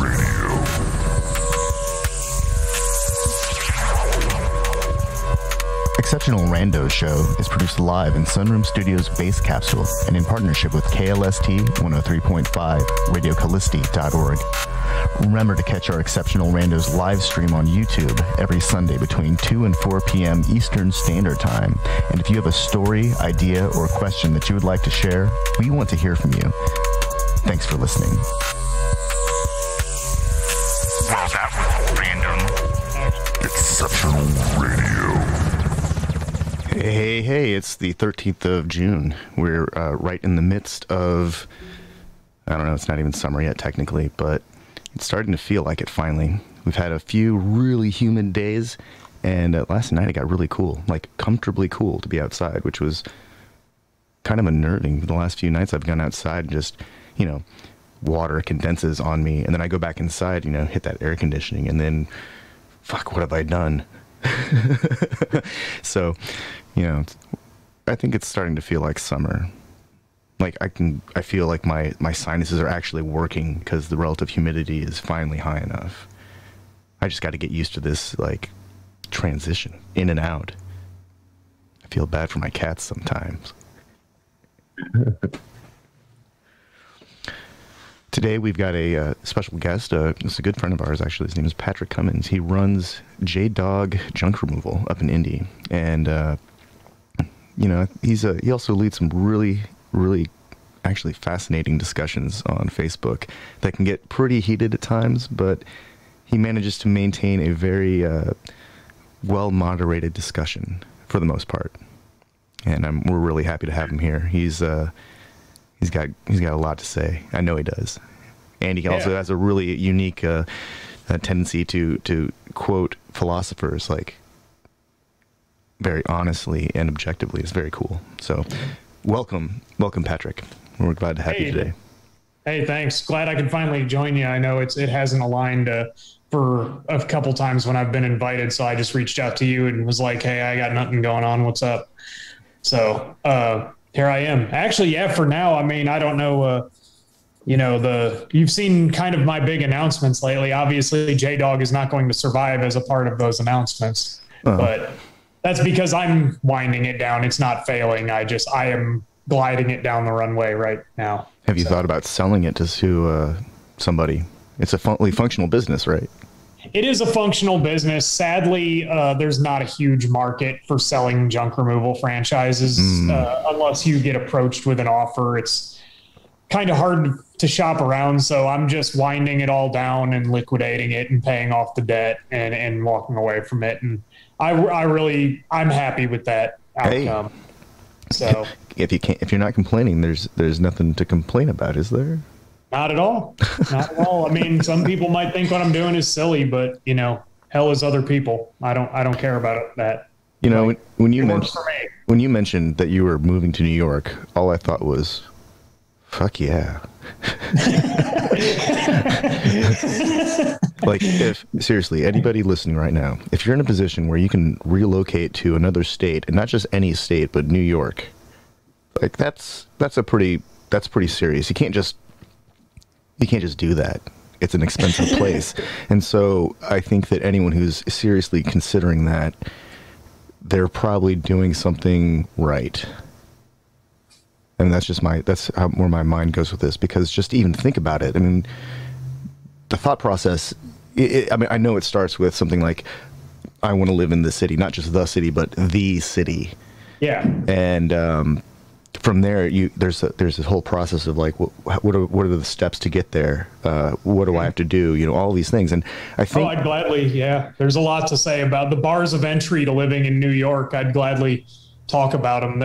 Radio. Exceptional Randos show is produced live in Sunroom Studios Base Capsule and in partnership with KLST 103.5, RadioCallisti.org. Remember to catch our Exceptional Randos live stream on YouTube every Sunday between 2 and 4 p.m. Eastern Standard Time. And if you have a story, idea, or question that you would like to share, we want to hear from you. Thanks for listening. Well, that was random. Exceptional Radio. Hey, it's the 13th of June. We're right in the midst of, I don't know, it's not even summer yet technically, but it's starting to feel like it finally. We've had a few really humid days, and last night it got really cool, like comfortably cool to be outside, which was kind of unnerving. The last few nights I've gone outside and just, water condenses on me, and then I go back inside, hit that air conditioning, and then, fuck, what have I done? So, I think it's starting to feel like summer. Like I feel like my sinuses are actually working because the relative humidity is finally high enough. I just got to get used to this, like, transition in and out. I feel bad for my cats sometimes. Today we've got a special guest. It's a good friend of ours, actually. His name is Patrick Cummins. He runs J-Dog Junk Removal up in Indy, and he also leads some really actually fascinating discussions on Facebook that can get pretty heated at times, but he manages to maintain a very well-moderated discussion for the most part, and we're really happy to have him here. He's got a lot to say. I know he does, and he also has a really unique tendency to quote philosophers like very honestly and objectively. It's very cool. So, welcome, Patrick. We're glad to have you today. Hey, thanks. Glad I could finally join you. I know it hasn't aligned for a couple times when I've been invited, so I just reached out to you and was like, "Hey, I got nothing going on. What's up?" So here I am. Actually, yeah. For now, I mean, I don't know. You've seen kind of my big announcements lately. Obviously, J-Dog is not going to survive as a part of those announcements, but that's because I'm winding it down. It's not failing. I am gliding it down the runway right now. Have you thought about selling it to somebody? It's a fully functional business, right? It is a functional business. Sadly, there's not a huge market for selling junk removal franchises unless you get approached with an offer. It's kind of hard to shop around, so I'm just winding it all down and liquidating it and paying off the debt and walking away from it. And I'm happy with that outcome. Hey. So if you're not complaining, there's nothing to complain about, is there? Not at all. Not at all. I mean, some people might think what I'm doing is silly, but hell is other people. I don't care about that. When you mentioned that you were moving to New York, all I thought was, fuck yeah. Like, seriously, anybody listening right now, if you're in a position where you can relocate to another state, and not just any state, but New York, like that's pretty serious. You can't just do that. It's an expensive place. And so I think that anyone who's seriously considering that, they're probably doing something right. And that's where my mind goes with this, because just to even think about it, I mean, the thought process, I know it starts with something like, I want to live in the city, not just the city, but the city. Yeah. And from there, there's this whole process of like, what are the steps to get there? What do I have to do? All these things. And I think, I'd gladly, yeah. There's a lot to say about the bars of entry to living in New York. I'd gladly talk about them.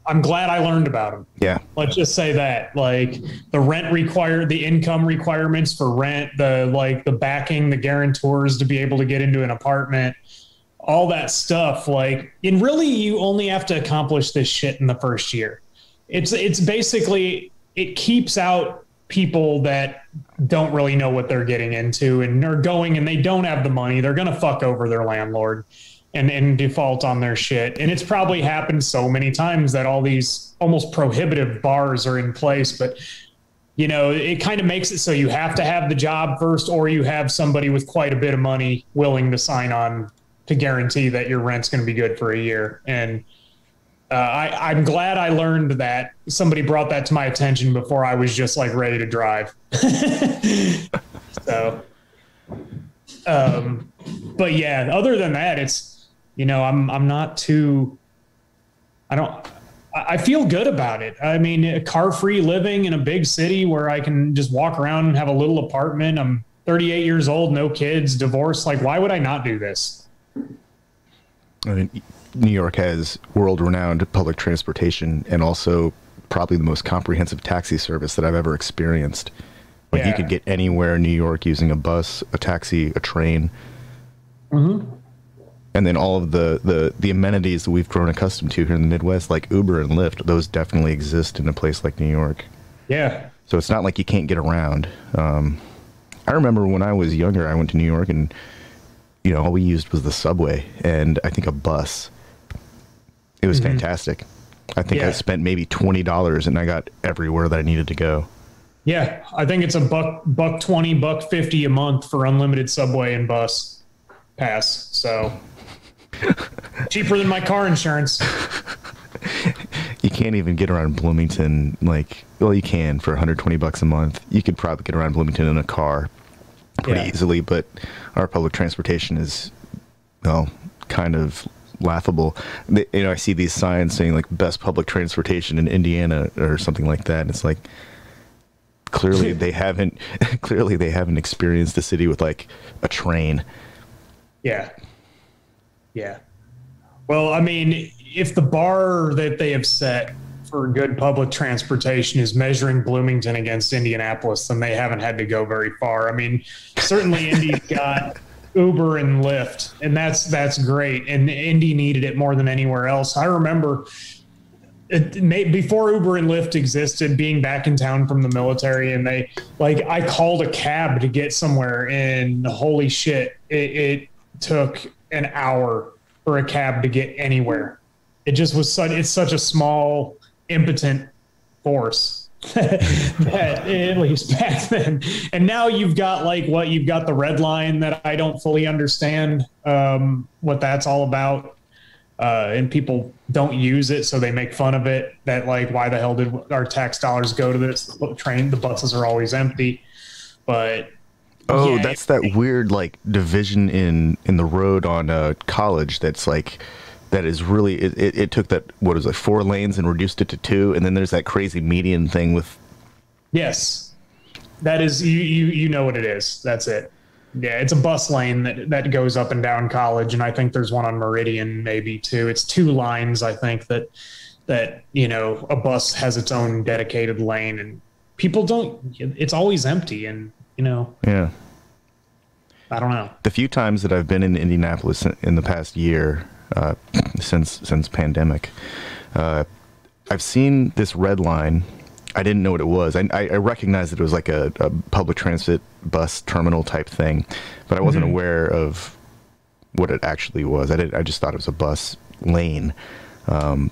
I'm glad I learned about them. Yeah. Let's just say that, like, the income requirements for rent, the backing, the guarantors to be able to get into an apartment, all that stuff. Like, and really you only have to accomplish this shit in the first year. It's basically, it keeps out people that don't really know what they're getting into and are going and they don't have the money. They're going to fuck over their landlord and default on their shit. And it's probably happened so many times that all these almost prohibitive bars are in place. But, you know, it kind of makes it so you have to have the job first, or you have somebody with quite a bit of money willing to sign on to guarantee that your rent's going to be good for a year. And I'm glad I learned that. Somebody brought that to my attention before I was just like ready to drive. So, but yeah, other than that, it's, you know, I'm not too, I feel good about it. I mean, car-free living in a big city where I can just walk around and have a little apartment. I'm 38 years old, no kids, divorced. Like, why would I not do this? I mean, New York has world-renowned public transportation and also probably the most comprehensive taxi service that I've ever experienced. Like, you could get anywhere in New York using a bus, a taxi, a train. Mm-hmm. And then all of the amenities that we've grown accustomed to here in the Midwest, like Uber and Lyft, those definitely exist in a place like New York. Yeah. So it's not like you can't get around. I remember when I was younger, I went to New York and, you know, all we used was the subway and I think a bus. It was fantastic. I think I spent maybe $20 and I got everywhere that I needed to go. Yeah. I think it's $1.20, $1.50 a month for unlimited subway and bus pass. So cheaper than my car insurance. You can't even get around Bloomington. Like, well, you can for $120 a month. You could probably get around Bloomington in a car pretty easily, but our public transportation is, well, kind of laughable. You know, I see these signs saying like best public transportation in Indiana or something like that. And it's like, clearly they haven't experienced a city with like a train. Yeah. Yeah. Well, I mean, if the bar that they have set for good public transportation is measuring Bloomington against Indianapolis, then they haven't had to go very far. I mean, certainly Indy's got Uber and Lyft, and that's great. And Indy needed it more than anywhere else. I remember before Uber and Lyft existed, being back in town from the military, and I called a cab to get somewhere, and holy shit, it took an hour for a cab to get anywhere. It just was it's such a small, impotent force that at least back then. And now you've got you've got the red line that I don't fully understand what that's all about. And people don't use it, so they make fun of it. That like, why the hell did our tax dollars go to this train? The buses are always empty. But that's that weird like division in the road on College. That's like, that is really it took that, what is it, 4 lanes and reduced it to 2, and then there's that crazy median thing with. Yes, that is you know what it is. That's it. Yeah, it's a bus lane that goes up and down College, and I think there's one on Meridian maybe too. It's 2 lines, I think, that you know, a bus has its own dedicated lane, and people don't. It's always empty, and you know. Yeah. I don't know. The few times that I've been in Indianapolis in the past year, since pandemic, I've seen this red line. I didn't know what it was. I recognized that it was like a public transit bus terminal type thing, but I wasn't aware of what it actually was. I just thought it was a bus lane. And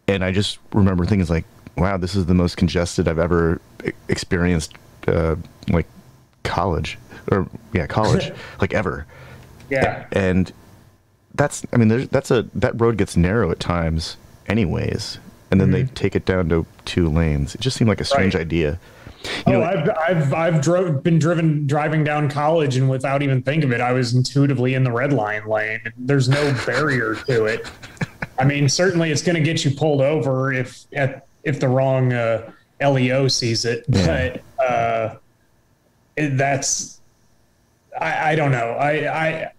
I just remember thinking, like, wow, this is the most congested I've ever experienced, like college, like ever. Yeah. And that road gets narrow at times anyways. And then they take it down to 2 lanes. It just seemed like a strange idea. I've been driving down College, and without even thinking of it, I was intuitively in the red line lane. There's no barrier to it. I mean, certainly it's going to get you pulled over if the wrong LEO sees it. Yeah. But I don't know. I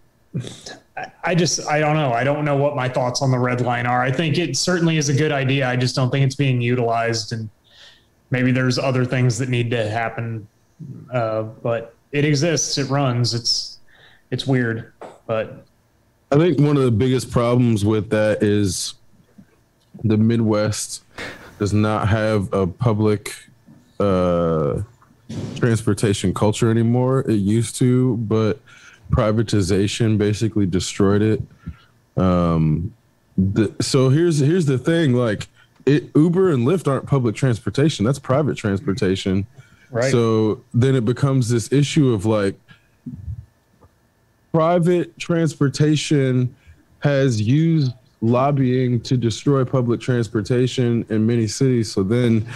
don't know. I don't know what my thoughts on the red line are. I think it certainly is a good idea. I just don't think it's being utilized, and maybe there's other things that need to happen. But it exists. It runs. It's weird, but I think one of the biggest problems with that is the Midwest does not have a public transportation culture anymore. It used to, but privatization basically destroyed it. So here's the thing, like, Uber and Lyft aren't public transportation. That's private transportation. Right. So then it becomes this issue of like private transportation has used lobbying to destroy public transportation in many cities. So then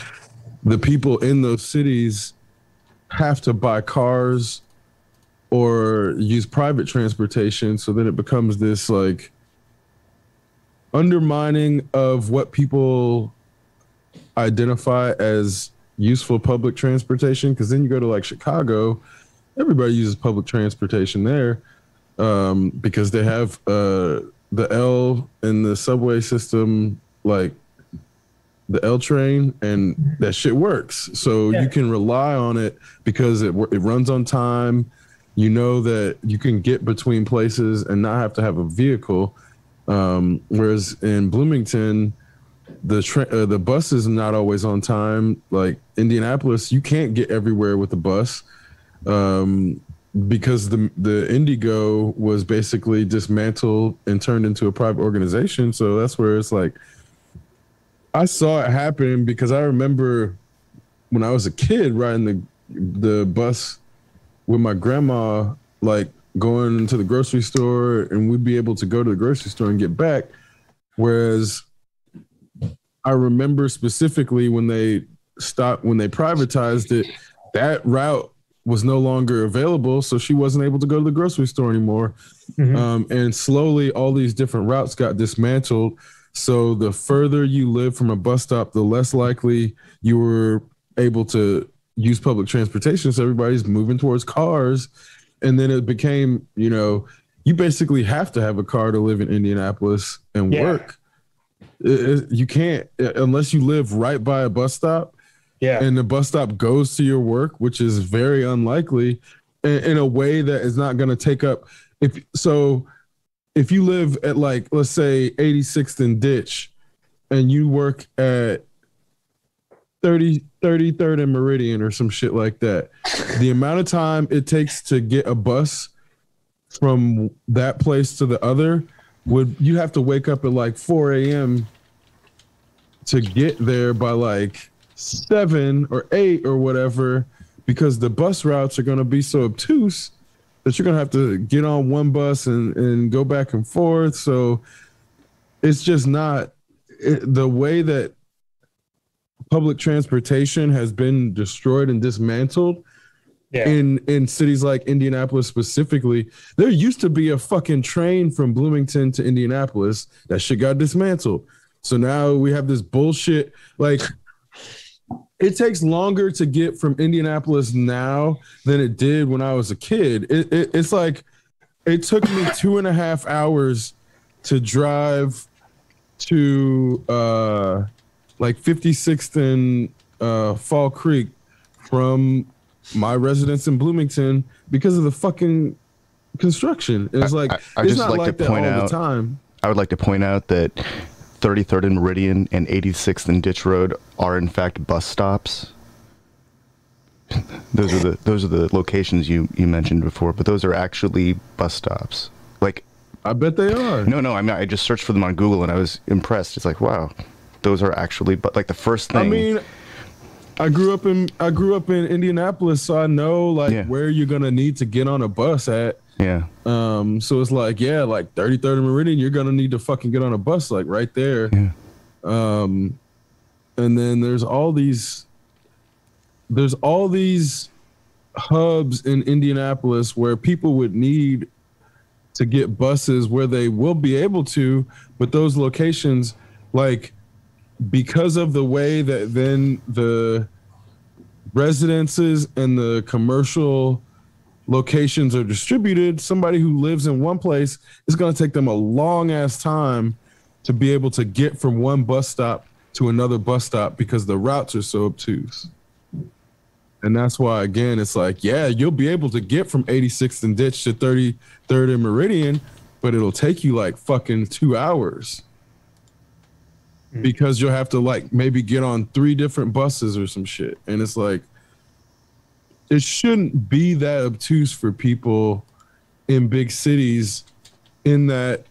the people in those cities have to buy cars or use private transportation. So then it becomes this like undermining of what people identify as useful public transportation. Because then you go to like Chicago, everybody uses public transportation there because they have the L in the subway system, like the L train, and that shit works. So you can rely on it because it runs on time. You know that you can get between places and not have to have a vehicle. Whereas in Bloomington, the bus is not always on time. Like Indianapolis, you can't get everywhere with the bus because the Indigo was basically dismantled and turned into a private organization. So that's where it's like, I saw it happen because I remember when I was a kid riding the bus with my grandma, like going to the grocery store, and we'd be able to go to the grocery store and get back. Whereas I remember specifically when they privatized it, that route was no longer available. So she wasn't able to go to the grocery store anymore. Mm-hmm. And slowly all these different routes got dismantled. So the further you live from a bus stop, the less likely you were able to use public transportation. So everybody's moving towards cars. And then it became, you basically have to have a car to live in Indianapolis and work. You can't, unless you live right by a bus stop. Yeah. And the bus stop goes to your work, which is very unlikely in a way that is not going to take up. If you live at, like, let's say 86th and Ditch, and you work at 33rd and Meridian or some shit like that, the amount of time it takes to get a bus from that place to the other you have to wake up at like 4 a.m. to get there by like 7 or 8 or whatever, because the bus routes are going to be so obtuse that you're going to have to get on one bus and go back and forth. So it's just not the way that public transportation has been destroyed and dismantled. In cities like Indianapolis specifically. There used to be a fucking train from Bloomington to Indianapolis. That shit got dismantled. So now we have this bullshit. Like, it takes longer to get from Indianapolis now than it did when I was a kid. It's like, it took me 2.5 hours to drive to like 56th and Fall Creek from my residence in Bloomington because of the fucking construction. It's like, it's not like that all the time. I would like to point out that 33rd and Meridian and 86th and Ditch Road are in fact bus stops. Those are the locations you mentioned before, but those are actually bus stops. Like, I bet they are. No, I mean, I just searched for them on Google and I was impressed. It's like, wow, those are actually, but like the first thing. I mean, I grew up in Indianapolis, so I know where you're gonna need to get on a bus at. Yeah. So it's like, like 33rd and Meridian, you're gonna need to fucking get on a bus like right there. Yeah. And then there's all these hubs in Indianapolis where people would need to get buses where they will be able to, but those locations, like, because of the way that then the residences and the commercial locations are distributed, somebody who lives in one place, is going to take them a long ass time to be able to get from one bus stop to another bus stop because the routes are so obtuse. And that's why, again, it's like, you'll be able to get from 86th and Ditch to 33rd and Meridian, but it'll take you like fucking 2 hours. Because you'll have to like maybe get on 3 different buses or some shit. And it's like, it shouldn't be that obtuse for people in big cities, in that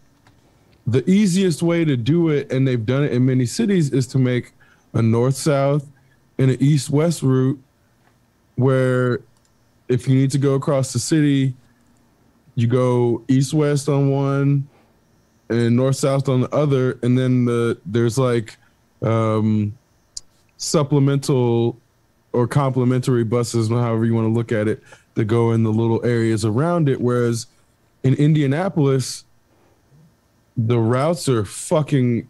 the easiest way to do it, and they've done it in many cities, is to make a north-south and an east-west route where if you need to go across the city, you go east-west on one and north-south on the other, and then there's like supplemental or complementary buses, however you want to look at it, that go in the little areas around it. Whereas in Indianapolis, the routes are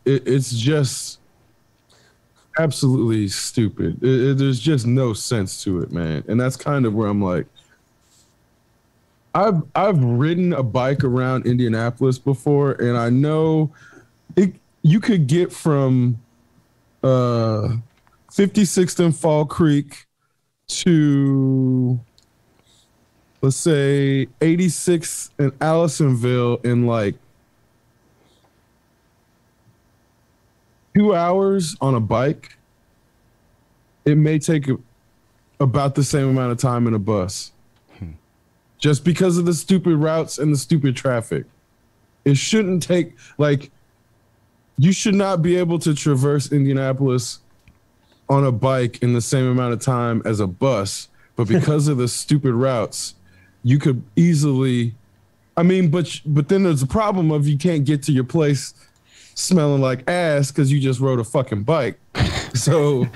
it's just absolutely stupid. There's just no sense to it, man. And that's kind of where I'm like, I've ridden a bike around Indianapolis before, and I know you could get from 56th and Fall Creek to, let's say, 86th and Allisonville in like 2 hours on a bike. It may take about the same amount of time in a bus. Just because of the stupid routes and the stupid traffic. It shouldn't take, like, you should not be able to traverse Indianapolis on a bike in the same amount of time as a bus, but because of the stupid routes, you could easily, I mean, but then there's a problem of you can't get to your place smelling like ass because you just rode a fucking bike. So,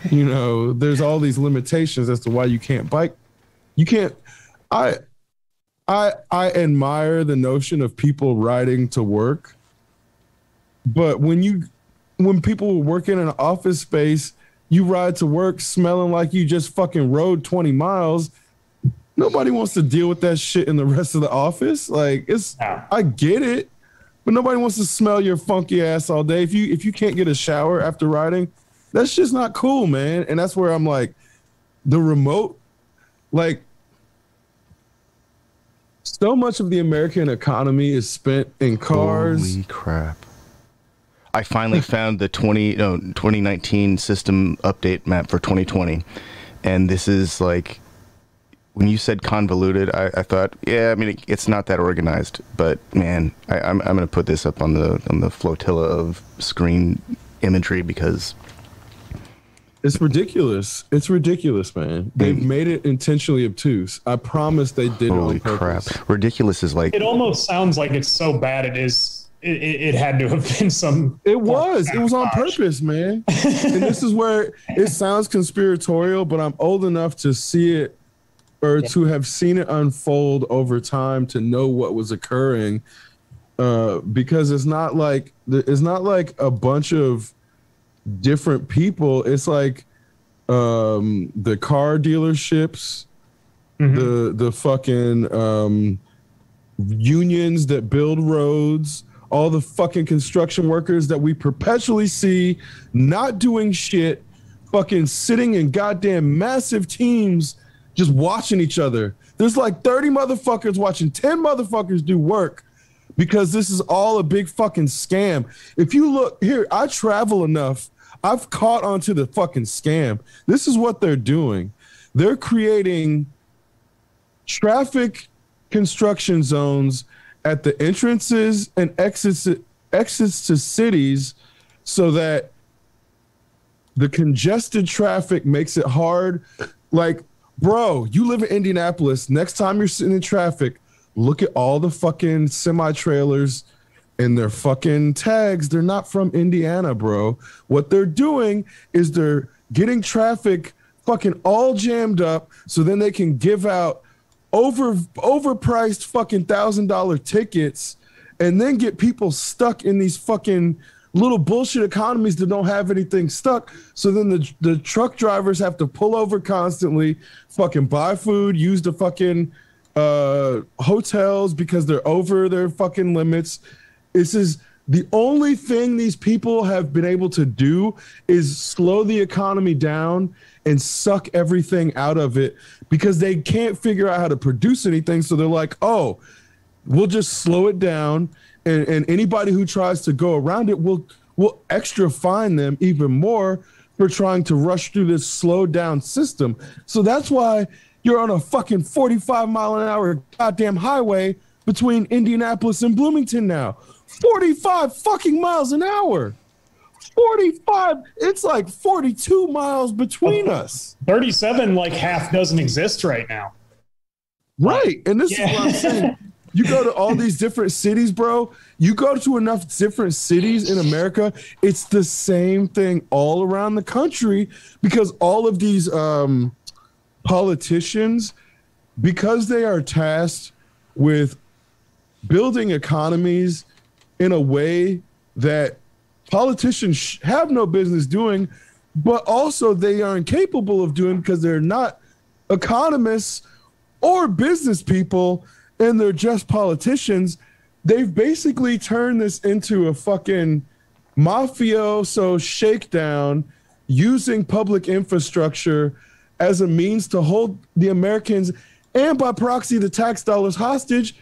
you know, there's all these limitations as to why you can't bike. You can't. I admire the notion of people riding to work, but when people work in an office space, you ride to work smelling like you just fucking rode 20 miles. Nobody wants to deal with that shit in the rest of the office. Like, I get it, but nobody wants to smell your funky ass all day. If you can't get a shower after riding, that's just not cool, man. And that's where I'm like, the remote. Like, so much of the American economy is spent in cars. Holy crap. I finally found the 2019 system update map for 2020. And this is like, when you said convoluted, I thought, yeah, I mean, it's not that organized. But man, I'm going to put this up on the flotilla of screen imagery because it's ridiculous. It's ridiculous, man. They've made it intentionally obtuse. I promise they did it on purpose. Crap. Ridiculous is like... It almost sounds like it's so bad it is. It had to have been some... It was on purpose, man. And this is where it sounds conspiratorial, but I'm old enough to see it or to have seen it unfold over time to know what was occurring. Because it's not like a bunch of different people. It's like the car dealerships, the fucking unions that build roads, all the fucking construction workers that we perpetually see not doing shit, fucking sitting in goddamn massive teams just watching each other. There's like 30 motherfuckers watching 10 motherfuckers do work because this is all a big fucking scam. If you look here, I travel enough. I've caught onto the fucking scam. This is what they're doing. They're creating traffic construction zones at the entrances and exits to cities so that the congested traffic makes it hard. Like, bro, you live in Indianapolis. Next time you're sitting in traffic, look at all the fucking semi-trailers and their fucking tags. They're not from Indiana, bro. What they're doing is they're getting traffic fucking all jammed up so then they can give out overpriced fucking $1,000 tickets and then get people stuck in these fucking little bullshit economies that don't have anything stuck. So then the truck drivers have to pull over constantly, fucking buy food, use the fucking hotels because they're over their fucking limits. This is the only thing these people have been able to do is slow the economy down and suck everything out of it because they can't figure out how to produce anything. So they're like, oh, we'll just slow it down. And anybody who tries to go around it will extra fine them even more for trying to rush through this slowed down system. So that's why you're on a fucking 45 mile an hour goddamn highway between Indianapolis and Bloomington now. 45 fucking miles an hour. 45. It's like 42 miles between us. 37, like half doesn't exist right now. Right. And this is what I'm saying. You go to all these different cities, bro. You go to enough different cities in America, it's the same thing all around the country, because all of these politicians, because they are tasked with building economies in a way that politicians have no business doing, but also they are incapable of doing because they're not economists or business people, and they're just politicians. They've basically turned this into a fucking mafioso shakedown using public infrastructure as a means to hold the Americans and by proxy the tax dollars hostage,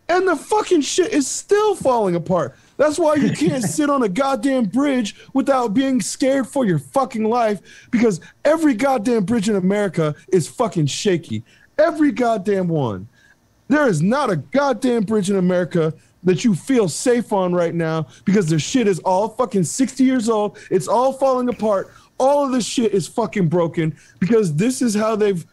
and the fucking shit is still falling apart. That's why you can't sit on a goddamn bridge without being scared for your fucking life, because every goddamn bridge in America is fucking shaky. Every goddamn one. There is not a goddamn bridge in America that you feel safe on right now, because the shit is all fucking 60 years old. It's all falling apart. All of this shit is fucking broken, because this is how they've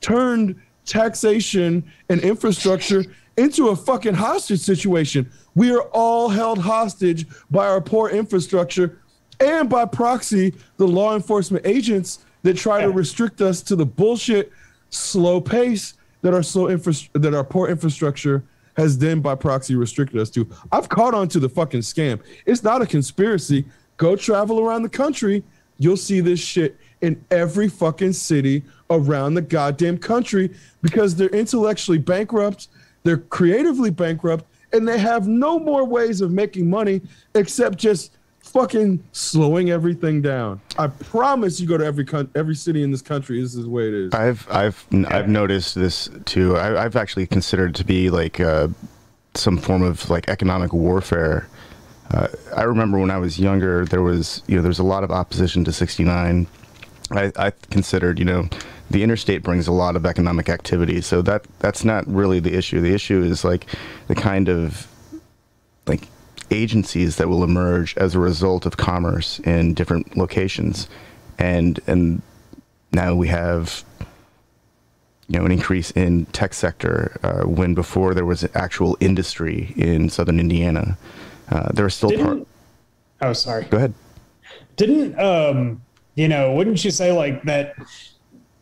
turned taxation and infrastructure into a fucking hostage situation. We are all held hostage by our poor infrastructure and by proxy the law enforcement agents that try to restrict us to the bullshit slow pace that our poor infrastructure has then by proxy restricted us to. I've caught on to the fucking scam. It's not a conspiracy. Go travel around the country. You'll see this shit in every fucking city around the goddamn country, because they're intellectually bankrupt, they're creatively bankrupt, and they have no more ways of making money except just fucking slowing everything down. I promise you go to every city in this country, this is the way it is. I've noticed this too. I've actually considered it to be like some form of like economic warfare. I remember when I was younger, there's a lot of opposition to 69. I considered, the interstate brings a lot of economic activity, so that's not really the issue. The issue is like the kind of like agencies that will emerge as a result of commerce in different locations, and now we have an increase in tech sector when before there was actual industry in southern Indiana. There are still Oh, sorry. Go ahead. Wouldn't you say like that?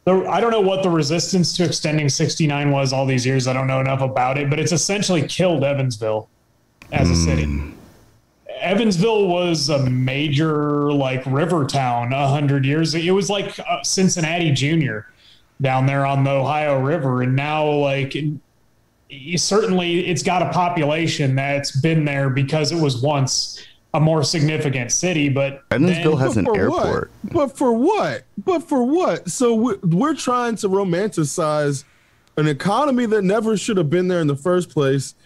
I don't know what the resistance to extending 69 was all these years. I don't know enough about it, but it's essentially killed Evansville as a city. Evansville was a major like river town 100 years. It was like Cincinnati Junior down there on the Ohio River. And now like certainly it's got a population that's been there because it was once a more significant city, but Evansville has an airport. But for what? So we're trying to romanticize an economy that never should have been there in the first place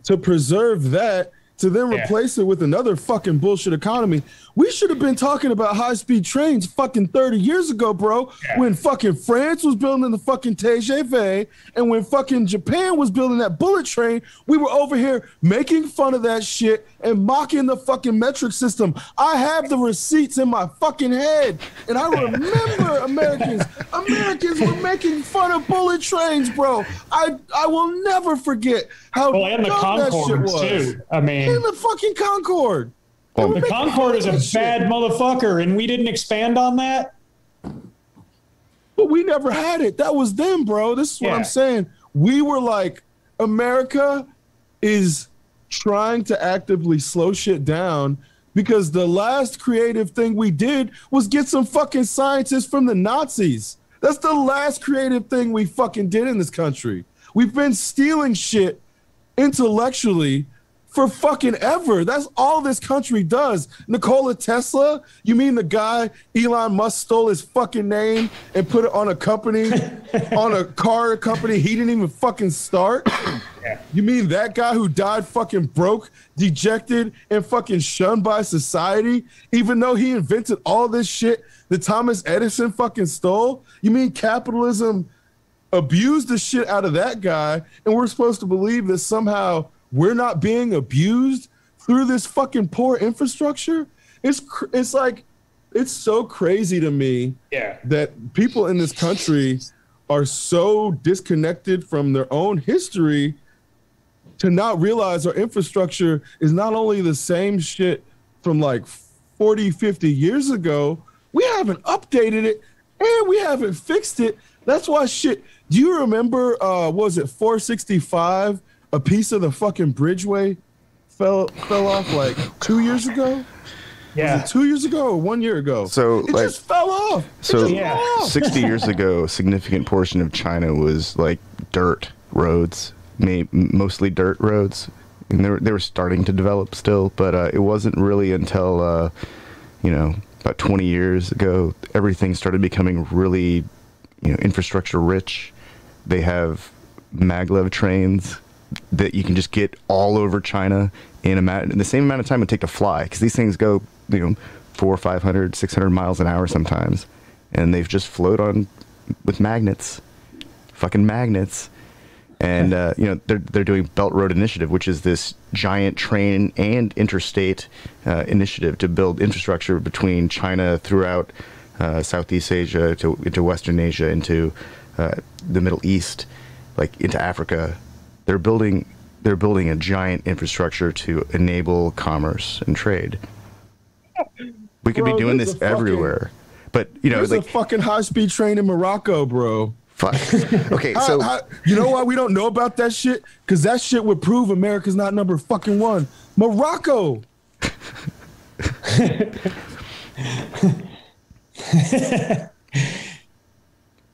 to preserve that, to then replace it with another fucking bullshit economy. We should have been talking about high-speed trains fucking 30 years ago, bro, when fucking France was building the fucking TGV, and when fucking Japan was building that bullet train. We were over here making fun of that shit and mocking the fucking metric system. I have the receipts in my fucking head, and I remember Americans were making fun of bullet trains, bro. I will never forget how and the Concords too. I mean, and the fucking Concorde. The Concorde is a bad motherfucker, and we didn't expand on that. But we never had it. That was them, bro. This is what I'm saying. We were like, America is trying to actively slow shit down, because the last creative thing we did was get some fucking scientists from the Nazis. That's the last creative thing we fucking did in this country. We've been stealing shit intellectually for fucking ever. That's all this country does. Nikola Tesla, you mean the guy Elon Musk stole his fucking name and put it on a company, on a car company he didn't even fucking start? You mean that guy who died fucking broke, dejected, and fucking shunned by society, even though he invented all this shit that Thomas Edison fucking stole? You mean capitalism abuse the shit out of that guy, and we're supposed to believe that somehow we're not being abused through this fucking poor infrastructure. It's like, it's so crazy to me that people in this country are so disconnected from their own history to not realize our infrastructure is not only the same shit from like 40, 50 years ago, we haven't updated it and we haven't fixed it. That's why shit. Do you remember, was it 465? A piece of the fucking bridgeway fell off like 2 years ago? Yeah. Was it 2 years ago or 1 year ago? So it just fell off. So 60 years ago, a significant portion of China was like dirt roads, mostly dirt roads. And they were starting to develop still, but it wasn't really until, about 20 years ago, everything started becoming really, infrastructure rich. They have maglev trains that you can just get all over China in the same amount of time it would take to fly, because these things go 400, 500, 600 miles an hour sometimes, and they've just float on with fucking magnets. And they're doing Belt Road Initiative, which is this giant train and interstate initiative to build infrastructure between China throughout Southeast Asia into Western Asia, into the Middle East, like into Africa. They're building a giant infrastructure to enable commerce and trade. We could be doing this everywhere, but there's a fucking high-speed train in Morocco, bro. Fuck. Okay, so you know why we don't know about that shit? Because that shit would prove America's not number fucking one. Morocco.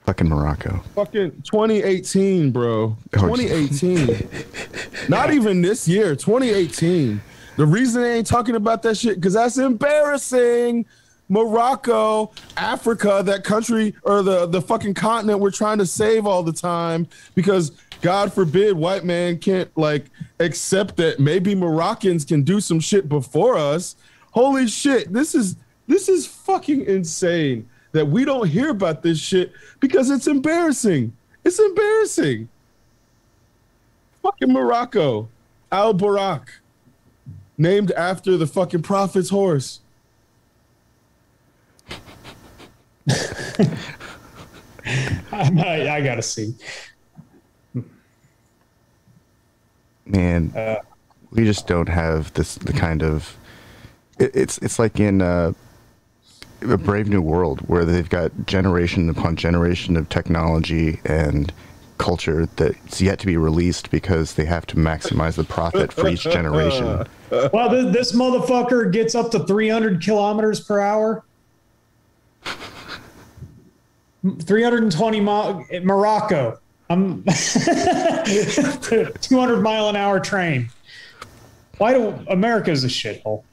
Fucking Morocco. Fucking 2018, bro. 2018. Not even this year. 2018. The reason they ain't talking about that shit because that's embarrassing. Morocco, Africa, that country or the fucking continent we're trying to save all the time because God forbid white man can't like accept that maybe Moroccans can do some shit before us. Holy shit, this is fucking insane that we don't hear about this shit because it's embarrassing. It's embarrassing. Fucking Morocco, Al Barak, named after the fucking prophet's horse. I gotta see. Man, we just don't have the kind of. It's like in a Brave New World where they've got generation upon generation of technology and culture that's yet to be released because they have to maximize the profit for each generation. Well, this motherfucker gets up to 300 kilometers per hour. 320 Morocco. 200 mile an hour train. Why do America's a shithole?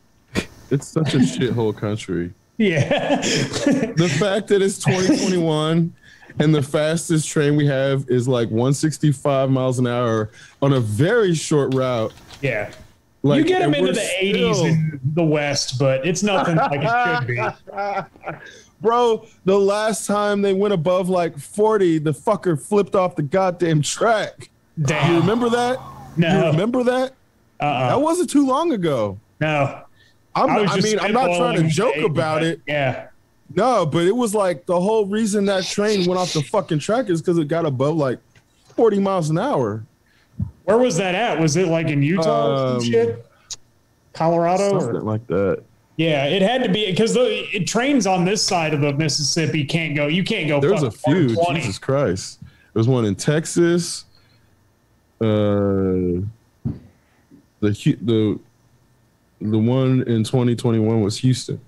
It's such a shithole country. Yeah. The fact that it's 2021 and the fastest train we have is like 165 miles an hour on a very short route. Yeah. Like, you get them into the 80s in the West, but it's nothing like it should be. Bro, the last time they went above like 40, the fucker flipped off the goddamn track. Damn. You remember that? No. You remember that? That wasn't too long ago. No. I'm not trying to joke about it. Yeah. No, but it was like the whole reason that train went off the fucking track is because it got above like 40 miles an hour. Where was that at? Was it like in Utah or some shit? Colorado? Something like that. Yeah, it had to be because the trains on this side of the Mississippi can't go. You can't go. There's a few. Jesus Christ. There's one in Texas. The one in 2021 was Houston.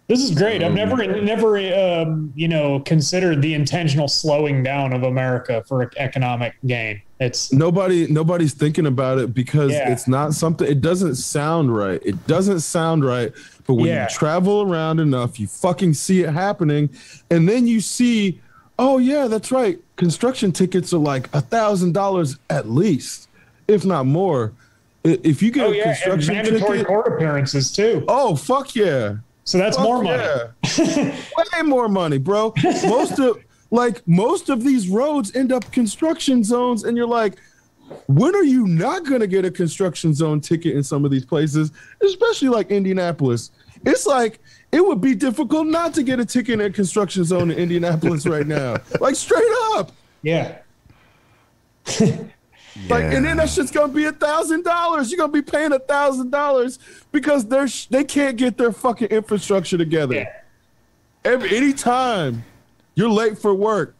This is great. I've never considered the intentional slowing down of America for economic gain. It's nobody's thinking about it because it's not something. It doesn't sound right. It doesn't sound right. But when you travel around enough, you fucking see it happening, and then you see, oh yeah, that's right. Construction tickets are like $1,000 at least, if not more. If you get a construction and mandatory ticket, court appearances too. Oh fuck yeah. So that's more money. Yeah. Way more money, bro. Like most of these roads end up construction zones, and you're like, when are you not going to get a construction zone ticket in some of these places, especially like Indianapolis? It's like it would be difficult not to get a ticket in a construction zone in Indianapolis right now. Like straight up. Yeah. Like, and then that shit's gonna be $1,000. You're gonna be paying $1,000 because they can't get their fucking infrastructure together. Yeah. Anytime you're late for work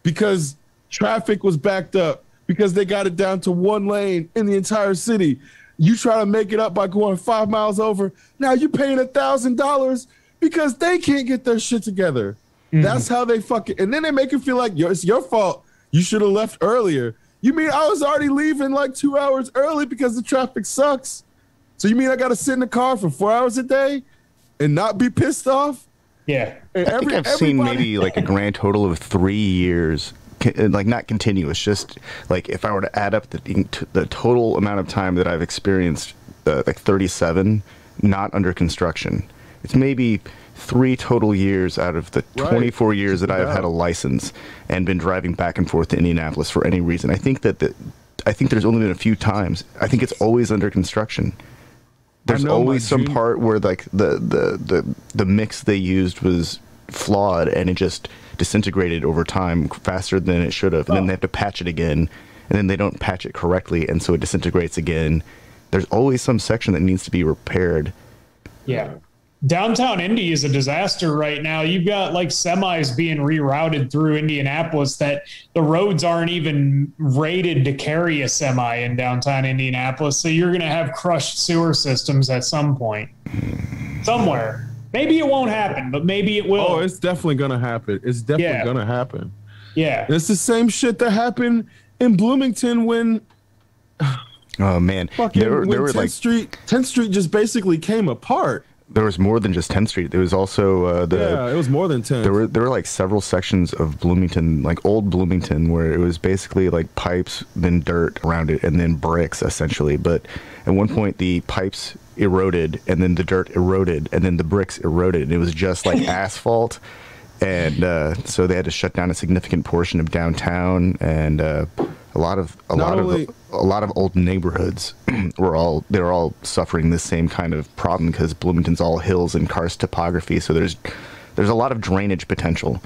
because traffic was backed up, because they got it down to one lane in the entire city, you try to make it up by going 5 miles over. Now you're paying $1,000 because they can't get their shit together. Mm-hmm. That's how they fucking, and then they make it feel like it's your fault. You should have left earlier. You mean I was already leaving like 2 hours early because the traffic sucks? So you mean I got to sit in the car for 4 hours a day and not be pissed off? Yeah. I think I've seen maybe like a grand total of 3 years, like not continuous, just like if I were to add up the total amount of time that I've experienced, like 37, not under construction. It's maybe 3 total years out of the 24 years that I've had a license and been driving back and forth to Indianapolis for any reason. I think there's only been a few times. I think it's always under construction. There's always some part where like the mix they used was flawed and it just disintegrated over time faster than it should have. And then they have to patch it again, and then they don't patch it correctly, and so it disintegrates again. There's always some section that needs to be repaired. Yeah. Downtown Indy is a disaster right now. You've got like semis being rerouted through Indianapolis that the roads aren't even rated to carry a semi in downtown Indianapolis. So you're going to have crushed sewer systems at some point somewhere. Maybe it won't happen, but maybe it will. Oh, it's definitely going to happen. It's definitely going to happen. Yeah. It's the same shit that happened in Bloomington when oh man, there were 10th Street just basically came apart. There was more than just 10th Street. There was also it was more than 10. There were like several sections of Bloomington, like old Bloomington, where it was basically like pipes, then dirt around it, and then bricks essentially. But at one point, the pipes eroded, and then the dirt eroded, and then the bricks eroded, and it was just like asphalt. And so they had to shut down a significant portion of downtown, and a lot of old neighborhoods were all suffering this same kind of problem because Bloomington's all hills and karst topography. So there's a lot of drainage potential.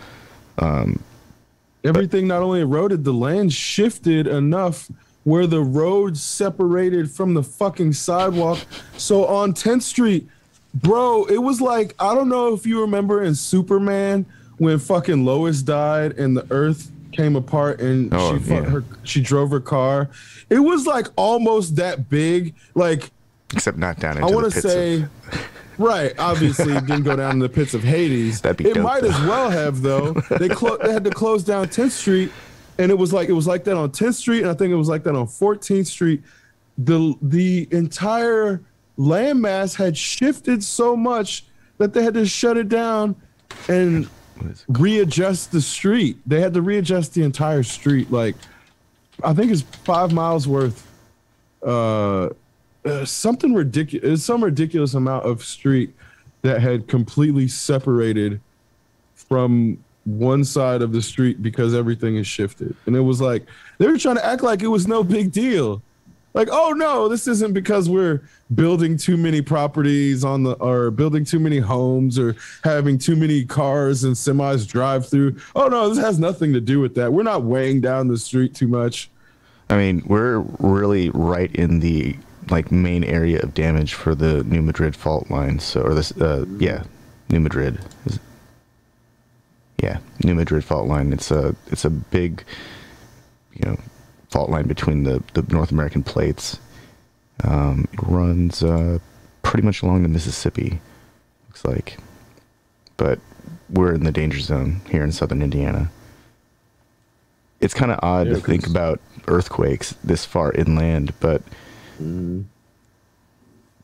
Everything not only eroded, the land shifted enough where the roads separated from the fucking sidewalk. So on 10th Street, bro, it was like, I don't know if you remember in Superman when fucking Lois died and the earth came apart and she drove her car. It was like almost that big, like, except not down into the pits right, obviously it didn't go down in the pits of Hades. That'd be dope, might as well have though. They had to close down 10th Street, and it was like that on 10th Street, and I think it was like that on 14th Street. The entire landmass had shifted so much that they had to shut it down and readjust the street. They had to readjust the entire street. Like, I think it's 5 miles worth. Something ridiculous. Some ridiculous amount of street that had completely separated from one side of the street because everything is shifted. And it was like they were trying to act like it was no big deal. Like, oh no, this isn't because we're building too many properties or building too many homes or having too many cars and semis drive through. Oh no, this has nothing to do with that. We're not weighing down the street too much. I mean, we're really right in the like main area of damage for the New Madrid fault line. So, or this, New Madrid. New Madrid fault line. It's a big, fault line between the North American plates. It runs pretty much along the Mississippi, looks like. But we're in the danger zone here in southern Indiana. It's kind of odd to think about earthquakes this far inland, but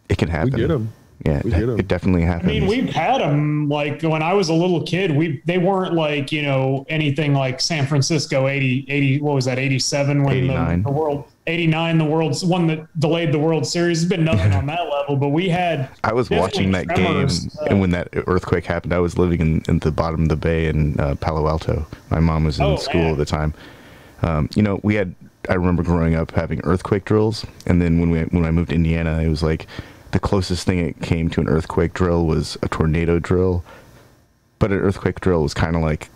it can happen. We get them. Yeah, it definitely happens. I mean, we've had them like when I was a little kid. They weren't like anything like San Francisco 80. What was that? 87 when 89. the world 89. The world's one that delayed the World Series. It's been nothing on that level, but we had. I was watching that tremors, game, and when that earthquake happened, I was living in the bottom of the bay in Palo Alto. My mom was in school at the time. We had. I remember growing up having earthquake drills, and then when I moved to Indiana, it was like. The closest thing it came to an earthquake drill was a tornado drill, but an earthquake drill was kind of like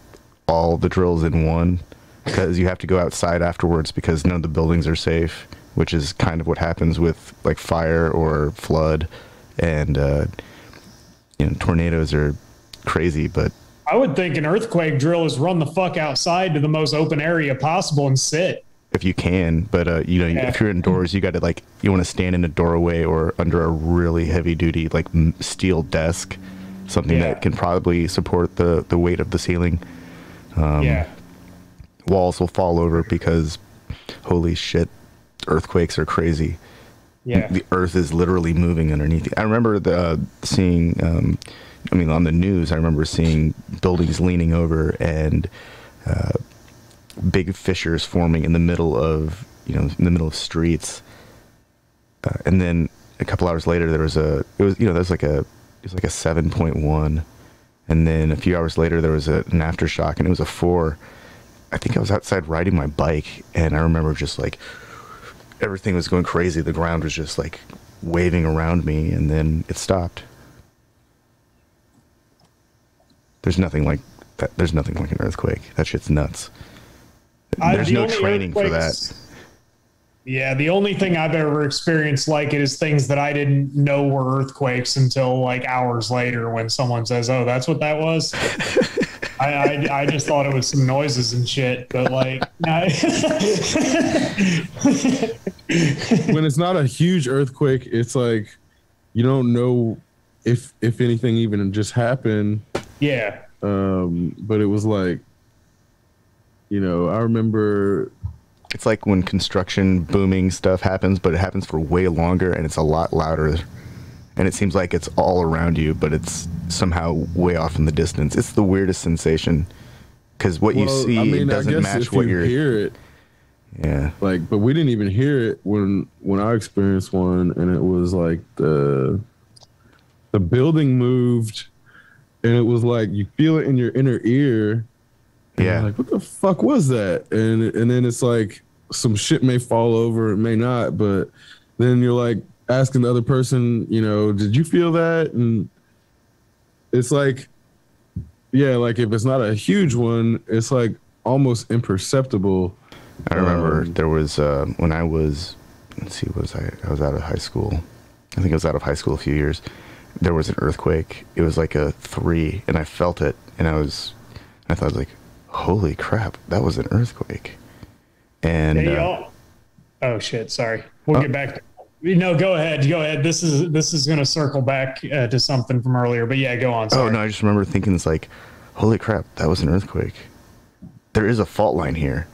all the drills in one, because you have to go outside afterwards because none of the buildings are safe, which is kind of what happens with like fire or flood, and tornadoes are crazy. But I would think an earthquake drill is run the fuck outside to the most open area possible and sit. If you can, but if you're indoors, you got to you want to stand in a doorway or under a really heavy duty like steel desk, something that can probably support the weight of the ceiling. Walls will fall over because holy shit, earthquakes are crazy. Yeah, the earth is literally moving underneath you. I remember seeing on the news, I remember seeing buildings leaning over and big fissures forming in the middle of streets, and then a couple hours later there was like a 7.1, and then a few hours later there was an aftershock, and it was a 4. I think I was outside riding my bike, and I remember just like everything was going crazy. The ground was just like waving around me, and then it stopped. There's nothing like that. There's nothing like an earthquake. That shit's nuts. There's no training for that. Yeah, the only thing I've ever experienced like it is things that I didn't know were earthquakes until like hours later when someone says, "Oh, that's what that was." I just thought it was some noises and shit, but like when it's not a huge earthquake, it's like you don't know if anything even just happened. Yeah. But it was like. I remember it's like when construction booming stuff happens, but it happens for way longer and it's a lot louder, and it seems like it's all around you, but it's somehow way off in the distance. It's the weirdest sensation because what you see doesn't match what you're hear it. Yeah, but we didn't even hear it when I experienced one, and it was like the building moved, and it was like you feel it in your inner ear. Yeah, like what the fuck was that? And then it's like some shit may fall over, it may not, but then you're like asking the other person, did you feel that? And it's like, yeah, like if it's not a huge one, it's like almost imperceptible. I remember there was when I was, I was out of high school. I think I was out of high school a few years. There was an earthquake. It was like a 3, and I felt it, and I thought like. Holy crap, that was an earthquake. And oh shit, sorry. We'll get back to go ahead. This is going to circle back to something from earlier, but yeah, go on. Sorry. Oh no, I just remember thinking it's like, holy crap, that was an earthquake. There is a fault line here.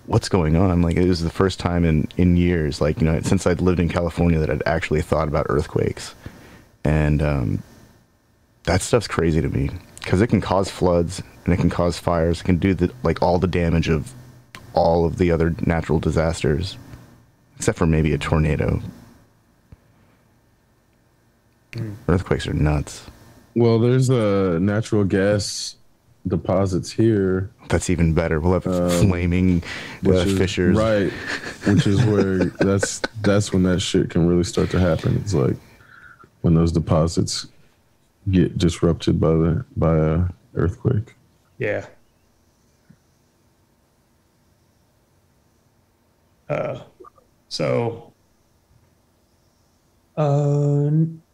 What's going on? Like, it was the first time in years, like, since I'd lived in California that I'd actually thought about earthquakes. And that stuff's crazy to me because it can cause floods and it can cause fires. It can do all the damage of all of the other natural disasters, except for maybe a tornado. Earthquakes are nuts. Well, there's natural gas deposits here. That's even better. We'll have flaming fissures. Right. Which is where that's when that shit can really start to happen. It's like when those deposits get disrupted by a earthquake. Yeah.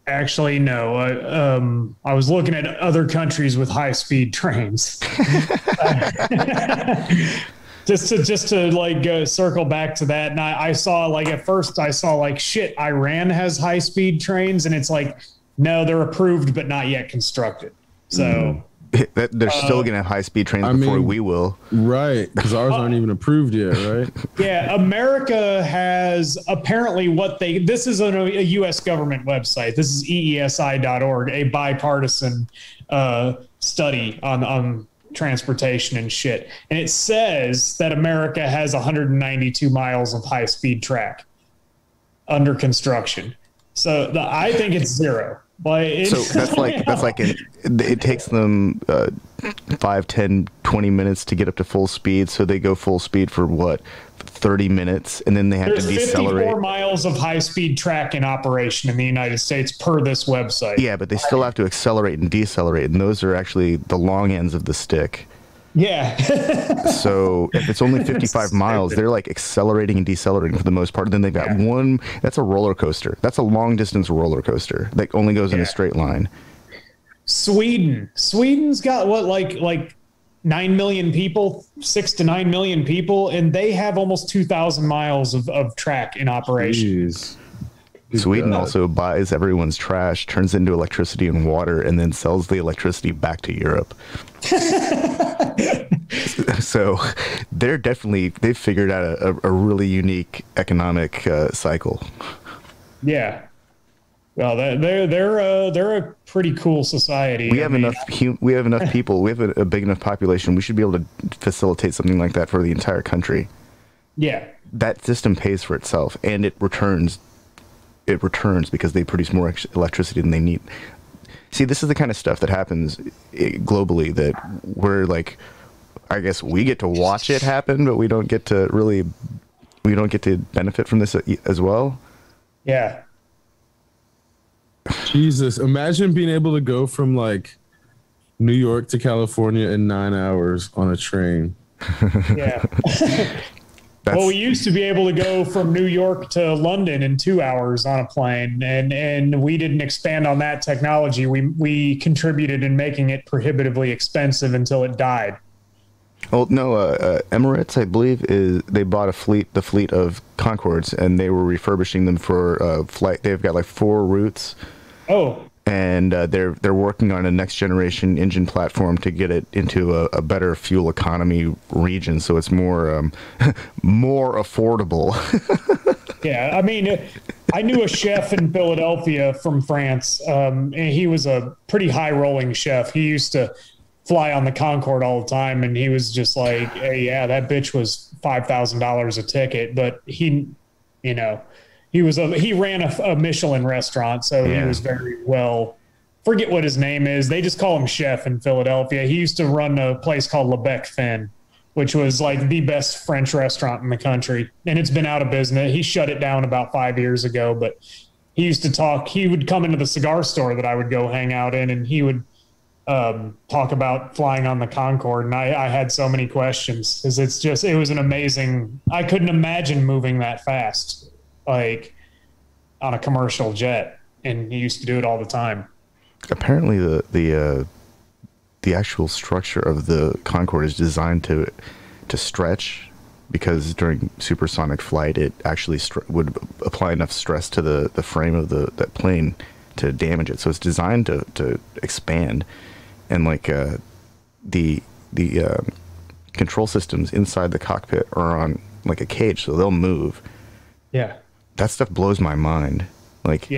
Actually, no. I was looking at other countries with high-speed trains. just to like circle back to that. And I saw like at first I saw like shit. Iran has high-speed trains, and it's like no, they're approved but not yet constructed. So They're still gonna have high-speed trains before we will. Right, because ours aren't even approved yet, right? Yeah, America has apparently this is a U.S. government website. This is eesi.org, a bipartisan study on transportation and shit. And it says that America has 192 miles of high-speed track under construction. So I think it's zero. So it takes them 5, 10, 20 minutes to get up to full speed. So they go full speed for what, 30 minutes, and then they have to decelerate. 54 miles of high-speed track in operation in the United States per this website. Yeah, but they still have to accelerate and decelerate, and those are actually the long ends of the stick. Yeah. So if it's only 55 miles, they're like accelerating and decelerating for the most part. Then they've got that's a roller coaster. That's a long distance roller coaster that only goes in a straight line. Sweden's got what, like 9 million people, 6 to 9 million people, and they have almost 2,000 miles of track in operation. Jeez. Sweden also buys everyone's trash, turns it into electricity and water, and then sells the electricity back to Europe. So they've figured out a really unique economic cycle. Yeah. Well, they're a pretty cool society. We have enough people. We have a big enough population. We should be able to facilitate something like that for the entire country. Yeah. That system pays for itself, and it returns because they produce more electricity than they need. See, this is the kind of stuff that happens globally that we're like, I guess we get to watch it happen, but we don't get to benefit from this as well. Yeah. Jesus, imagine being able to go from like New York to California in 9 hours on a train. Yeah. Well, we used to be able to go from New York to London in 2 hours on a plane, and we didn't expand on that technology. We contributed in making it prohibitively expensive until it died. Well, no, Emirates, I believe, they bought the fleet of Concords, and they were refurbishing them for flight. They've got like 4 routes. Oh. And they're working on a next generation engine platform to get it into a better fuel economy region, so it's more more affordable. Yeah, I mean, I knew a chef in Philadelphia from France, and he was a pretty high rolling chef. He used to fly on the Concorde all the time, and he was just like, "Hey, yeah, that bitch was $5,000 a ticket," but he ran a Michelin restaurant, so he was very well. Forget what his name is. They just call him Chef in Philadelphia. He used to run a place called Le Bec Fin, which was like the best French restaurant in the country, and it's been out of business. He shut it down about 5 years ago, but he used to talk. He would come into the cigar store that I would go hang out in, and he would talk about flying on the Concorde, and I had so many questions because it was an amazing. I couldn't imagine moving that fast, like on a commercial jet, and he used to do it all the time. Apparently the actual structure of the Concorde is designed to stretch, because during supersonic flight it actually would apply enough stress to the frame of that plane to damage it. So it's designed to expand, and like the control systems inside the cockpit are on like a cage, so they'll move. Yeah. That stuff blows my mind. Like,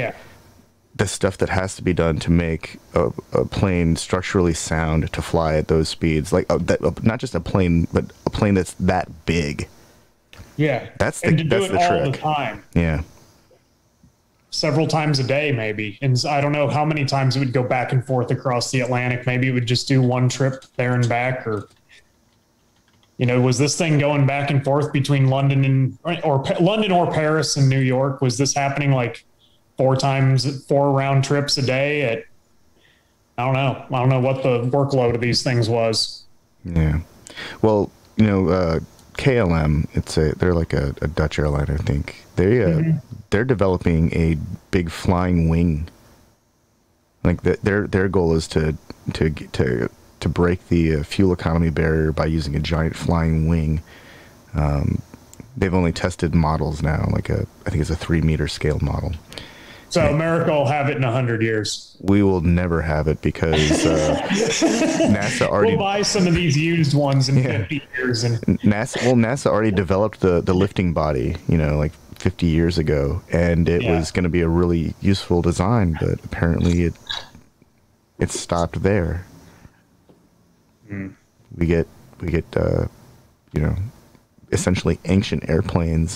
the stuff that has to be done to make a plane structurally sound to fly at those speeds. Like, not just a plane, but a plane that's that big. Yeah. That's the trick. All the time. Yeah. Several times a day, maybe. And I don't know how many times it would go back and forth across the Atlantic. Maybe it would just do one trip there and back, or... was this thing going back and forth between London or Paris and New York? Was this happening like 4 round trips a day? I don't know. I don't know what the workload of these things was. Yeah. Well, KLM, they're like a Dutch airline, I think. They're developing a big flying wing. Like their goal is to break the fuel economy barrier by using a giant flying wing. They've only tested models now, I think it's a 3-meter scale model. So America will have it in 100 years. We will never have it because NASA already. We'll buy some of these used ones in 50 years. And NASA already developed the lifting body, like 50 years ago, and it was going to be a really useful design, but apparently it stopped there. We get essentially ancient airplane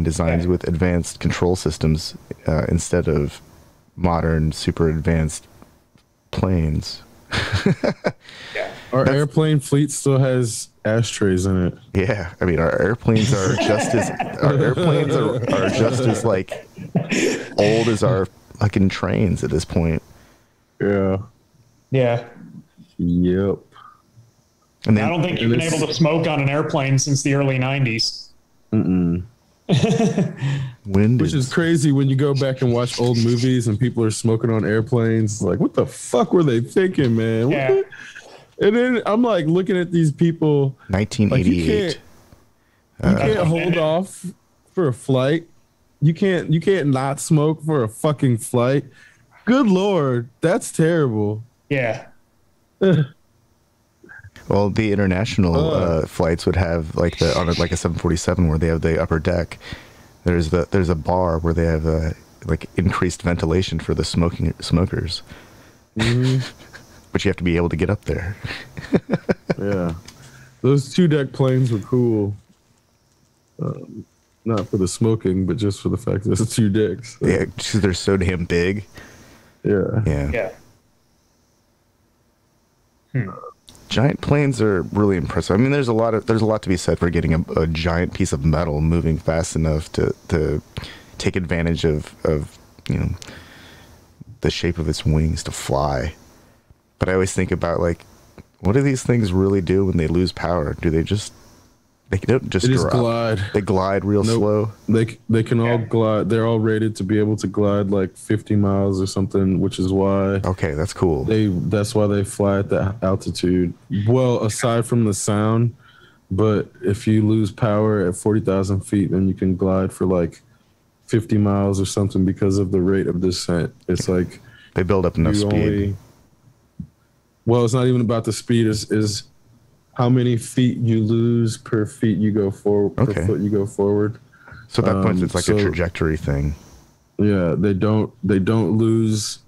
designs with advanced control systems instead of modern super advanced planes. Our airplane fleet still has ashtrays in it. Yeah, I mean our airplanes are just as like old as our fucking trains at this point. Yeah. Yeah. Yep. And then, I don't think you've been able to smoke on an airplane since the early 90s. Which is crazy when you go back and watch old movies and people are smoking on airplanes. Like, what the fuck were they thinking, man? Yeah. And then I'm like looking at these people. 1988. Like, you can't hold off for a flight. You can't not smoke for a fucking flight. Good Lord, that's terrible. Yeah. Well, the international flights would have like on a 747 where they have the upper deck. There's a bar where they have like increased ventilation for the smokers. But you have to be able to get up there. Yeah, those 2-deck planes were cool. Not for the smoking, but just for the fact that it's 2 decks. So. Yeah, because they're so damn big. Yeah. Yeah. Giant planes are really impressive. I mean, there's a lot to be said for getting a giant piece of metal moving fast enough to take advantage of the shape of its wings to fly. But I always think about like, what do these things really do when they lose power? Do they don't just drop? Glide. They glide real slow. They can all glide. They're all rated to be able to glide like 50 miles or something, which is why. Okay, that's cool. That's why they fly at that altitude. Well, aside from the sound, but if you lose power at 40,000 feet, then you can glide for like 50 miles or something because of the rate of descent. It's like they build up enough speed. Well, it's not even about the speed. Is how many feet you lose per feet you go forward, per foot you go forward. So at that point, it's like a trajectory thing. Yeah, they don't lose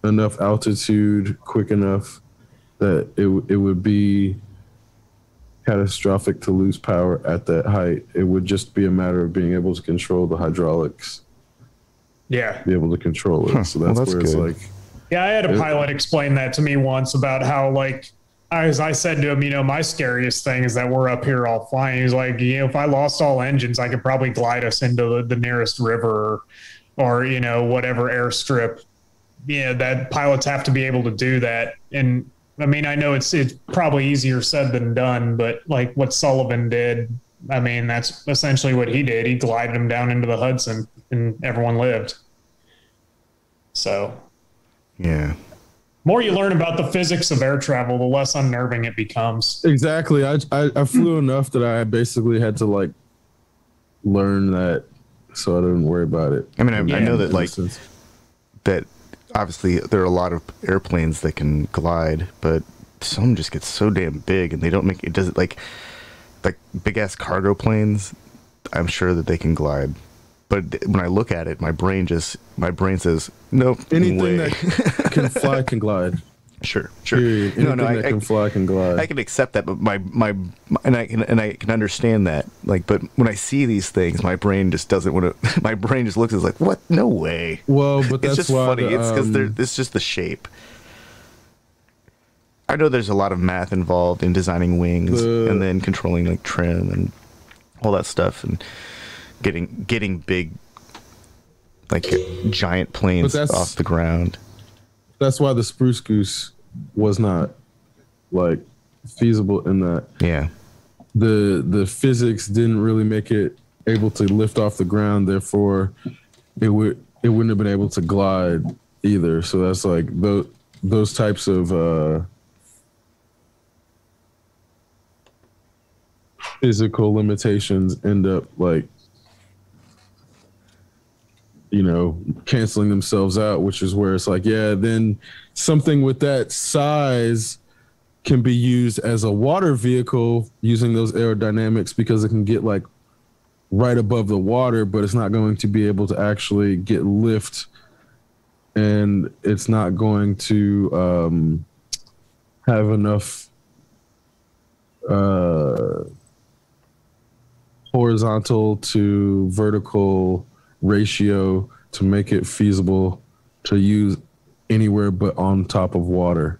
enough altitude quick enough that it would be catastrophic to lose power at that height. It would just be a matter of being able to control the hydraulics. Yeah. Be able to control it. So that's where it's like. Yeah, I had a pilot explain that to me once about how, like, as I said to him, my scariest thing is that we're up here all flying. He's like, if I lost all engines, I could probably glide us into the nearest river or whatever airstrip. That pilots have to be able to do that. And I mean, I know it's probably easier said than done, but like what Sullivan did, I mean, that's essentially what he did. He glided him down into the Hudson and everyone lived. So. Yeah. More you learn about the physics of air travel, the less unnerving it becomes. Exactly. I flew enough that I basically had to like learn that, so I didn't worry about it. I mean, I know that that obviously there are a lot of airplanes that can glide, but some just get so damn big and they don't make it. Does it like big ass cargo planes? I'm sure that they can glide. But when I look at it, my brain says, nope. Anything that can fly can glide. Sure. Period. Anything that can fly can glide. I can accept that, but I can understand that. Like, but when I see these things, my brain just doesn't want to. My brain just looks at it like, what? No way. Well, but that's it's just why funny. It's because it's just the shape. I know there's a lot of math involved in designing wings and then controlling like trim and all that stuff and getting big, like giant planes off the ground. That's why the Spruce Goose was not like feasible in that. Yeah. The physics didn't really make it able to lift off the ground. Therefore, it wouldn't have been able to glide either. So that's like those types of physical limitations end up like canceling themselves out, which is where it's like, yeah, then something with that size can be used as a water vehicle using those aerodynamics because it can get like right above the water, but it's not going to be able to actually get lift, and it's not going to have enough horizontal to vertical ratio to make it feasible to use anywhere but on top of water.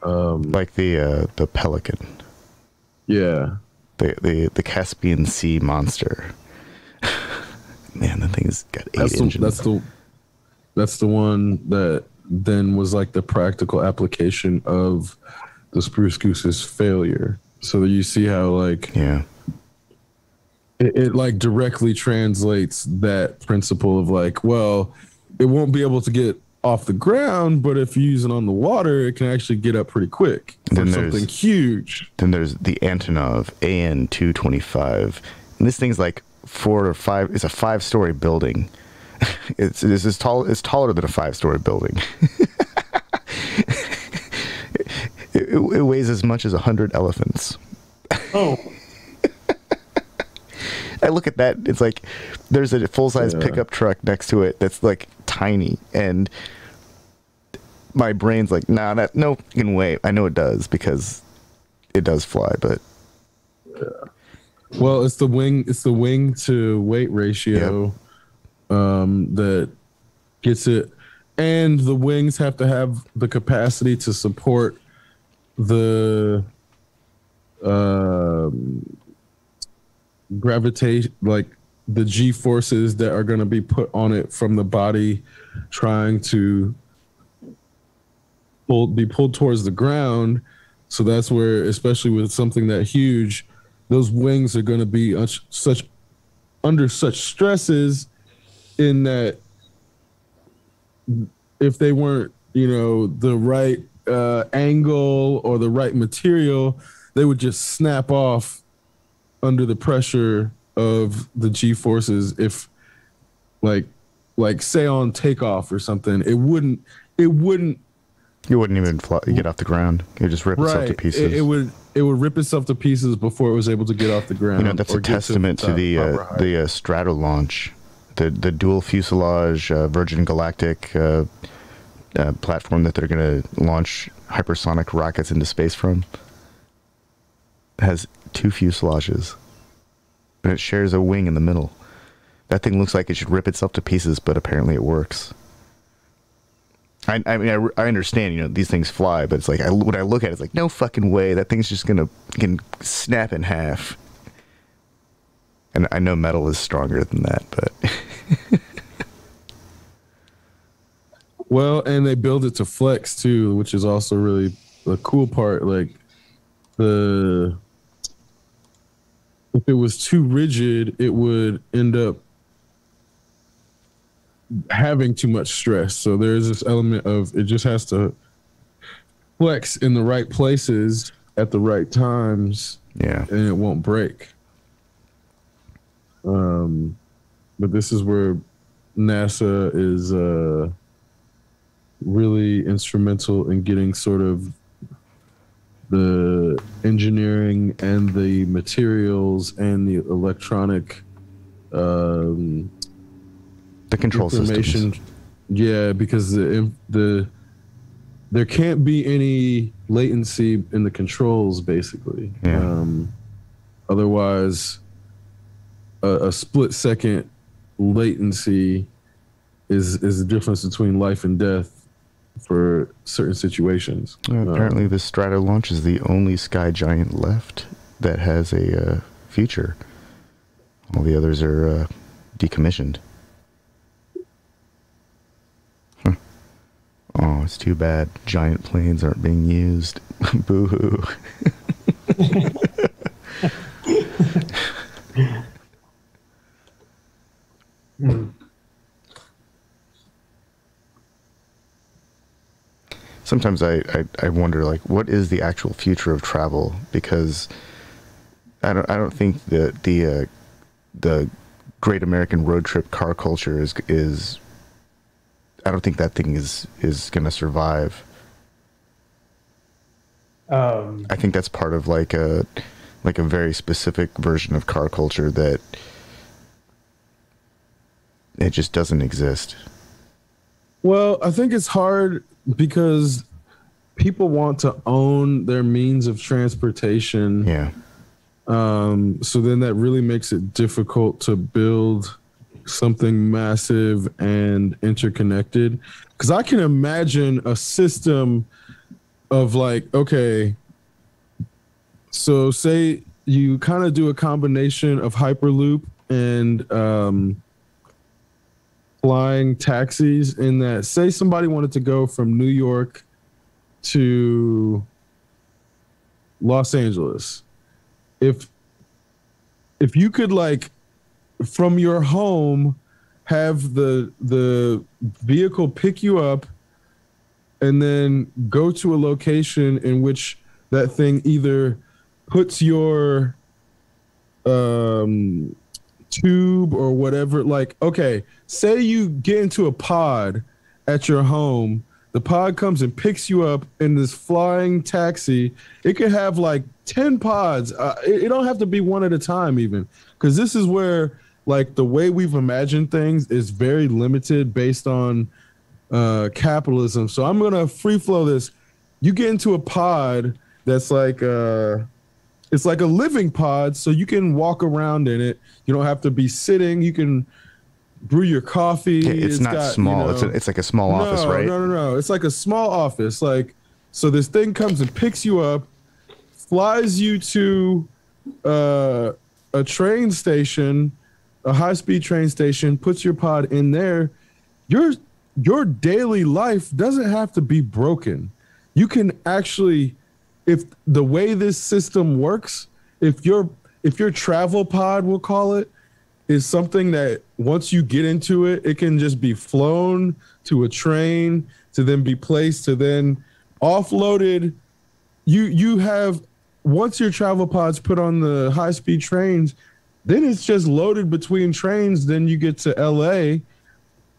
Like the Pelican. Yeah. The Caspian Sea monster. Man, that thing's got 8 engines. That's the one that then was like the practical application of the Spruce Goose's failure. So you see how like it like directly translates that principle of like, well, it won't be able to get off the ground, but if you use it on the water, it can actually get up pretty quick for something huge. Then there's the Antonov AN-225, and this thing's like 4 or 5. It's a 5-story building. It's as tall. It's taller than a 5-story building. It weighs as much as 100 elephants. Oh. I look at that. It's like there's a full-size pickup truck next to it that's like tiny, and my brain's like, nah, no fucking way. I know it does because it does fly, but well, it's the wing to weight ratio that gets it, and the wings have to have the capacity to support the gravitation, like the G forces that are going to be put on it from the body trying to be pulled towards the ground. So that's where, especially with something that huge, those wings are going to be under such stresses, in that if they weren't, the right angle or the right material, they would just snap off under the pressure of the G forces. If like say on takeoff or something, it wouldn't even get off the ground. It would just rip itself to pieces. It would rip itself to pieces before it was able to get off the ground. That's a testament to the Strato launch, the dual fuselage Virgin Galactic platform that they're going to launch hypersonic rockets into space from. It has 2 fuselages, and it shares a wing in the middle. That thing looks like it should rip itself to pieces, but apparently it works. I mean, I understand, these things fly, but it's like, when I look at it, it's like, no fucking way, that thing's just can snap in half. And I know metal is stronger than that, but... Well, and they build it to flex too, which is also really the cool part. Like if it was too rigid, it would end up having too much stress. So there's this element of it just has to flex in the right places at the right times. Yeah. And it won't break. But this is where NASA is really instrumental in getting sort of the engineering and the materials and the electronic the control systems. Yeah, because there can't be any latency in the controls, basically. Yeah. Otherwise, a split second latency is the difference between life and death for certain situations. Apparently, the Strato launch is the only sky giant left that has a future. All the others are decommissioned. Huh. Oh, it's too bad. Giant planes aren't being used. Boo-hoo. Sometimes I wonder, like, what is the actual future of travel? Because I don't think that the Great American Road Trip car culture is I don't think that thing is going to survive. I think that's part of like a very specific version of car culture that it just doesn't exist. Well, I think it's hard because people want to own their means of transportation. Yeah. So then that really makes it difficult to build something massive and interconnected. Because I can imagine a system of like, okay, so say you kind of do a combination of Hyperloop and flying taxis, in that, say somebody wanted to go from New York to Los Angeles. If you could, like, from your home, have the vehicle pick you up and then go to a location in which that thing either puts your tube or whatever, like, okay, say you get into a pod at your home, the pod comes and picks you up in this flying taxi. It could have like 10 pods. It don't have to be one at a time even, because this is where, like, the way we've imagined things is very limited based on capitalism. So I'm going to free flow this. You get into a pod that's like, it's like a living pod, so you can walk around in it. You don't have to be sitting. You can brew your coffee. Yeah, it's not got, small. You know, it's like a small office, right? No. It's like a small office. Like, so this thing comes and picks you up, flies you to a train station, a high-speed train station, puts your pod in there. Your daily life doesn't have to be broken. You can actually, if the way this system works, if your travel pod, we'll call it, is something that once you get into it, it can just be flown to a train to then be placed to then offloaded. You have, once your travel pod's put on the high-speed trains, then it's just loaded between trains. Then you get to LA,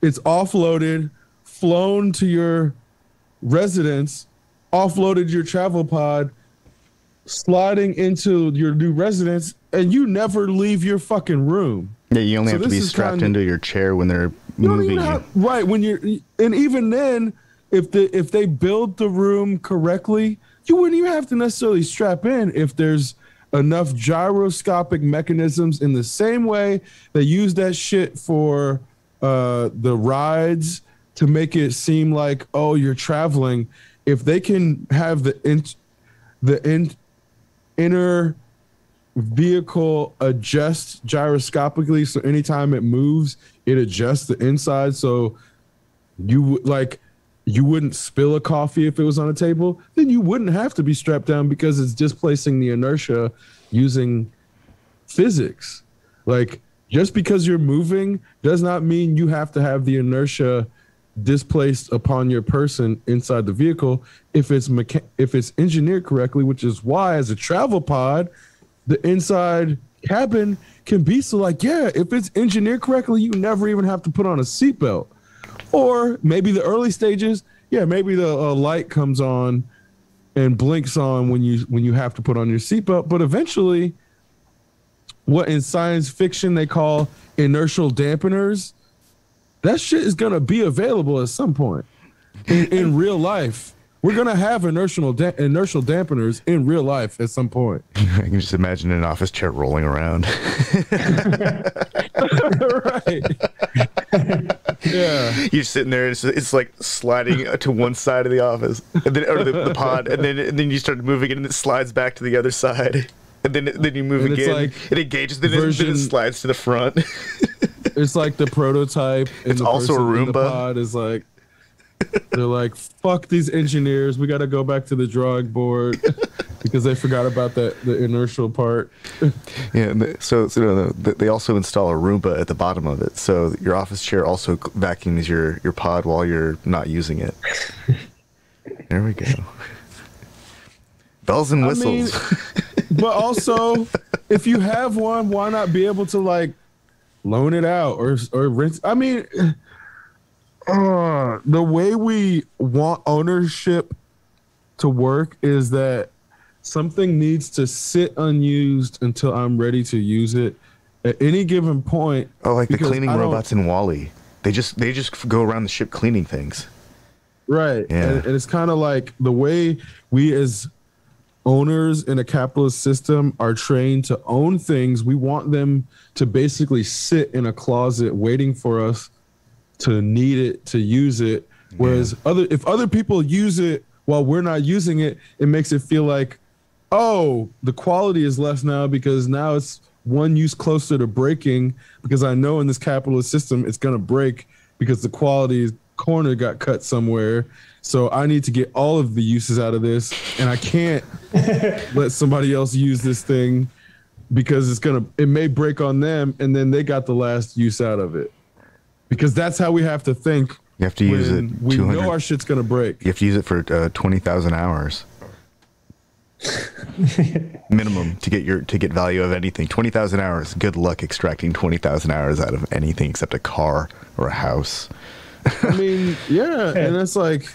it's offloaded, flown to your residence, offloaded your travel pod, sliding into your new residence, and you never leave your fucking room. Yeah, you only have to be strapped into your chair when they're moving you. Right, when you're, and even then, if they build the room correctly, you wouldn't even have to necessarily strap in if there's enough gyroscopic mechanisms, in the same way they use that shit for the rides to make it seem like, oh, you're traveling. If they can have the inner vehicle adjust gyroscopically, so anytime it moves, it adjusts the inside, so you wouldn't spill a coffee if it was on a table, then you wouldn't have to be strapped down, because it's displacing the inertia using physics. Like, just because you're moving does not mean you have to have the inertia displaced upon your person inside the vehicle if it's engineered correctly, which is why, as a travel pod, the inside cabin can be so, like, yeah, if it's engineered correctly, you never even have to put on a seatbelt. Or maybe the early stages, yeah, maybe the light comes on and blinks on when you have to put on your seatbelt. But eventually, what in science fiction they call inertial dampeners, that shit is going to be available at some point in real life. We're going to have inertial dampeners in real life at some point. I can just imagine an office chair rolling around. Right. Yeah. You're sitting there, it's like sliding to one side of the office, and then, or the pod, and then you start moving it, and it slides back to the other side. And then you move again, like, it engages, then it slides to the front. It's like the prototype. It's also a Roomba. The pod is like, they're like, fuck these engineers. We got to go back to the drawing board because they forgot about the inertial part. Yeah, so they also install a Roomba at the bottom of it, so your office chair also vacuums your pod while you're not using it. There we go. Bells and whistles. But also, if you have one, why not be able to, like, loan it out or rent. I mean, the way we want ownership to work is that something needs to sit unused until I'm ready to use it at any given point. Oh, like the cleaning robots in Wall-E. They just go around the ship cleaning things. Right. Yeah. And it's kind of like the way we as owners in a capitalist system are trained to own things. We want them to basically sit in a closet waiting for us to need it, to use it. Whereas if other people use it while we're not using it, it makes it feel like, oh, the quality is less now because now it's one use closer to breaking, because I know in this capitalist system it's going to break because the quality corner got cut somewhere. So I need to get all of the uses out of this, and I can't let somebody else use this thing because it may break on them, and then they got the last use out of it. Because that's how we have to think. You have to use it. We know our shit's gonna break. You have to use it for 20,000 hours minimum to get value of anything. 20,000 hours. Good luck extracting 20,000 hours out of anything except a car or a house. I mean, yeah, and it's like,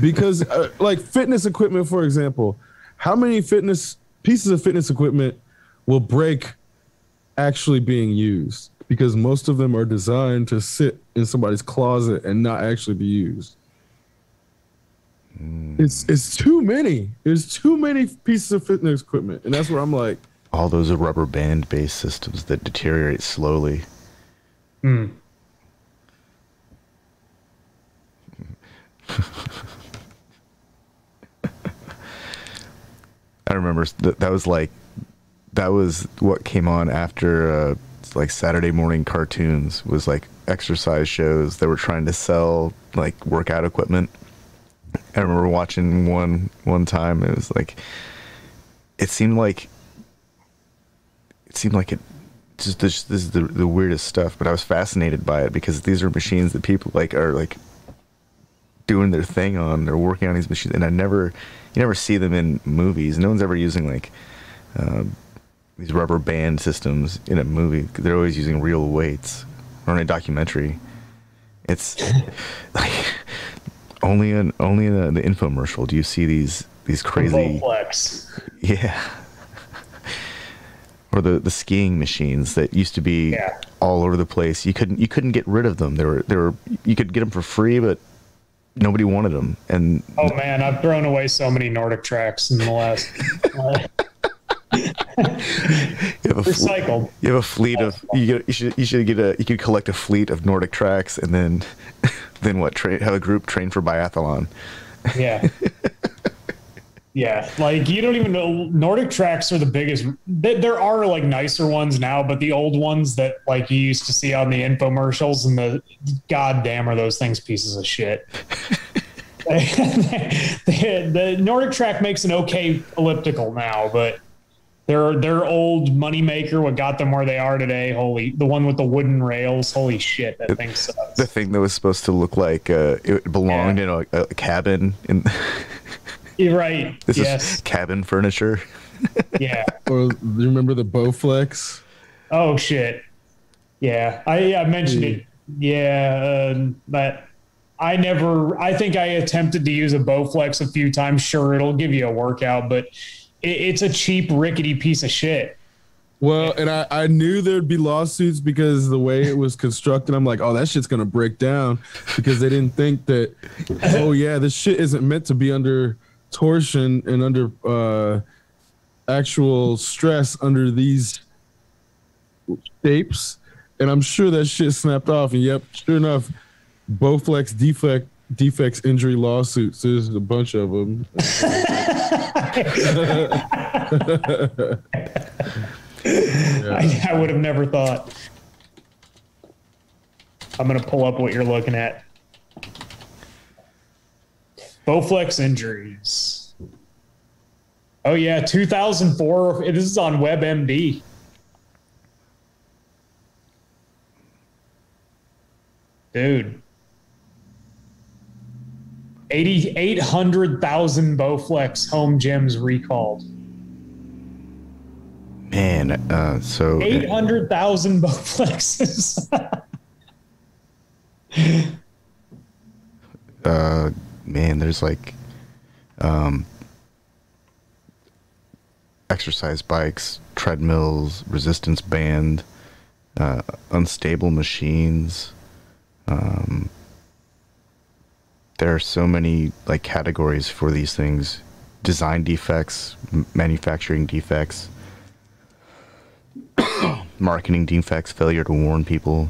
because like fitness equipment, for example, how many pieces of fitness equipment will break actually being used? Because most of them are designed to sit in somebody's closet and not actually be used. It's too many. There's too many pieces of fitness equipment, and that's where I'm like, all those are rubber band based systems that deteriorate slowly. I remember that was what came on after like Saturday morning cartoons, was like exercise shows that were trying to sell like workout equipment. I remember watching one time. It was like, it seemed like it just this is the weirdest stuff, but I was fascinated by it because these are machines that people are like doing their thing on. They're working on these machines, and you never see them in movies. No one's ever using like these rubber band systems in a movie. They're always using real weights, or in a documentary. It's like only in the infomercial do you see these crazy Bowflex. Yeah. Or the skiing machines that used to be all over the place. You couldn't get rid of them. They were you could get them for free, but nobody wanted them. And oh man, I've thrown away so many Nordic tracks in the last. Recycled. You have a fleet of you could collect a fleet of Nordic tracks, and then what? Have a group train for biathlon. Yeah. Yeah, like you don't even know. Nordic tracks are the biggest. There are like nicer ones now, but the old ones that like you used to see on the infomercials, and the goddamn are those things pieces of shit. The Nordic track makes an okay elliptical now, but their old moneymaker, what got them where they are today, the one with the wooden rails, holy shit, that thing sucks. The thing that was supposed to look like it belonged in a cabin in. You're right. This is cabin furniture. Yeah. Or do you remember the Bowflex? Oh shit. Yeah, I mentioned it. Yeah, but I think I attempted to use a Bowflex a few times. Sure, it'll give you a workout, but it's a cheap, rickety piece of shit. Well, and I knew there'd be lawsuits because the way it was constructed, I'm like, oh, that shit's gonna break down, because they didn't think that, oh yeah, this shit isn't meant to be under torsion and under actual stress under these shapes. And I'm sure that shit snapped off. And yep, sure enough, Bowflex defects injury lawsuits. There's a bunch of them. I would have never thought. I'm going to pull up what you're looking at. Bowflex injuries. Oh, yeah, 2004. This is on WebMD. Dude. 800,000 Bowflex home gyms recalled. Man, so 800,000 Bowflexes. man, there's like exercise bikes, treadmills, resistance band, unstable machines. There are so many like categories for these things: design defects, manufacturing defects, marketing defects, failure to warn people.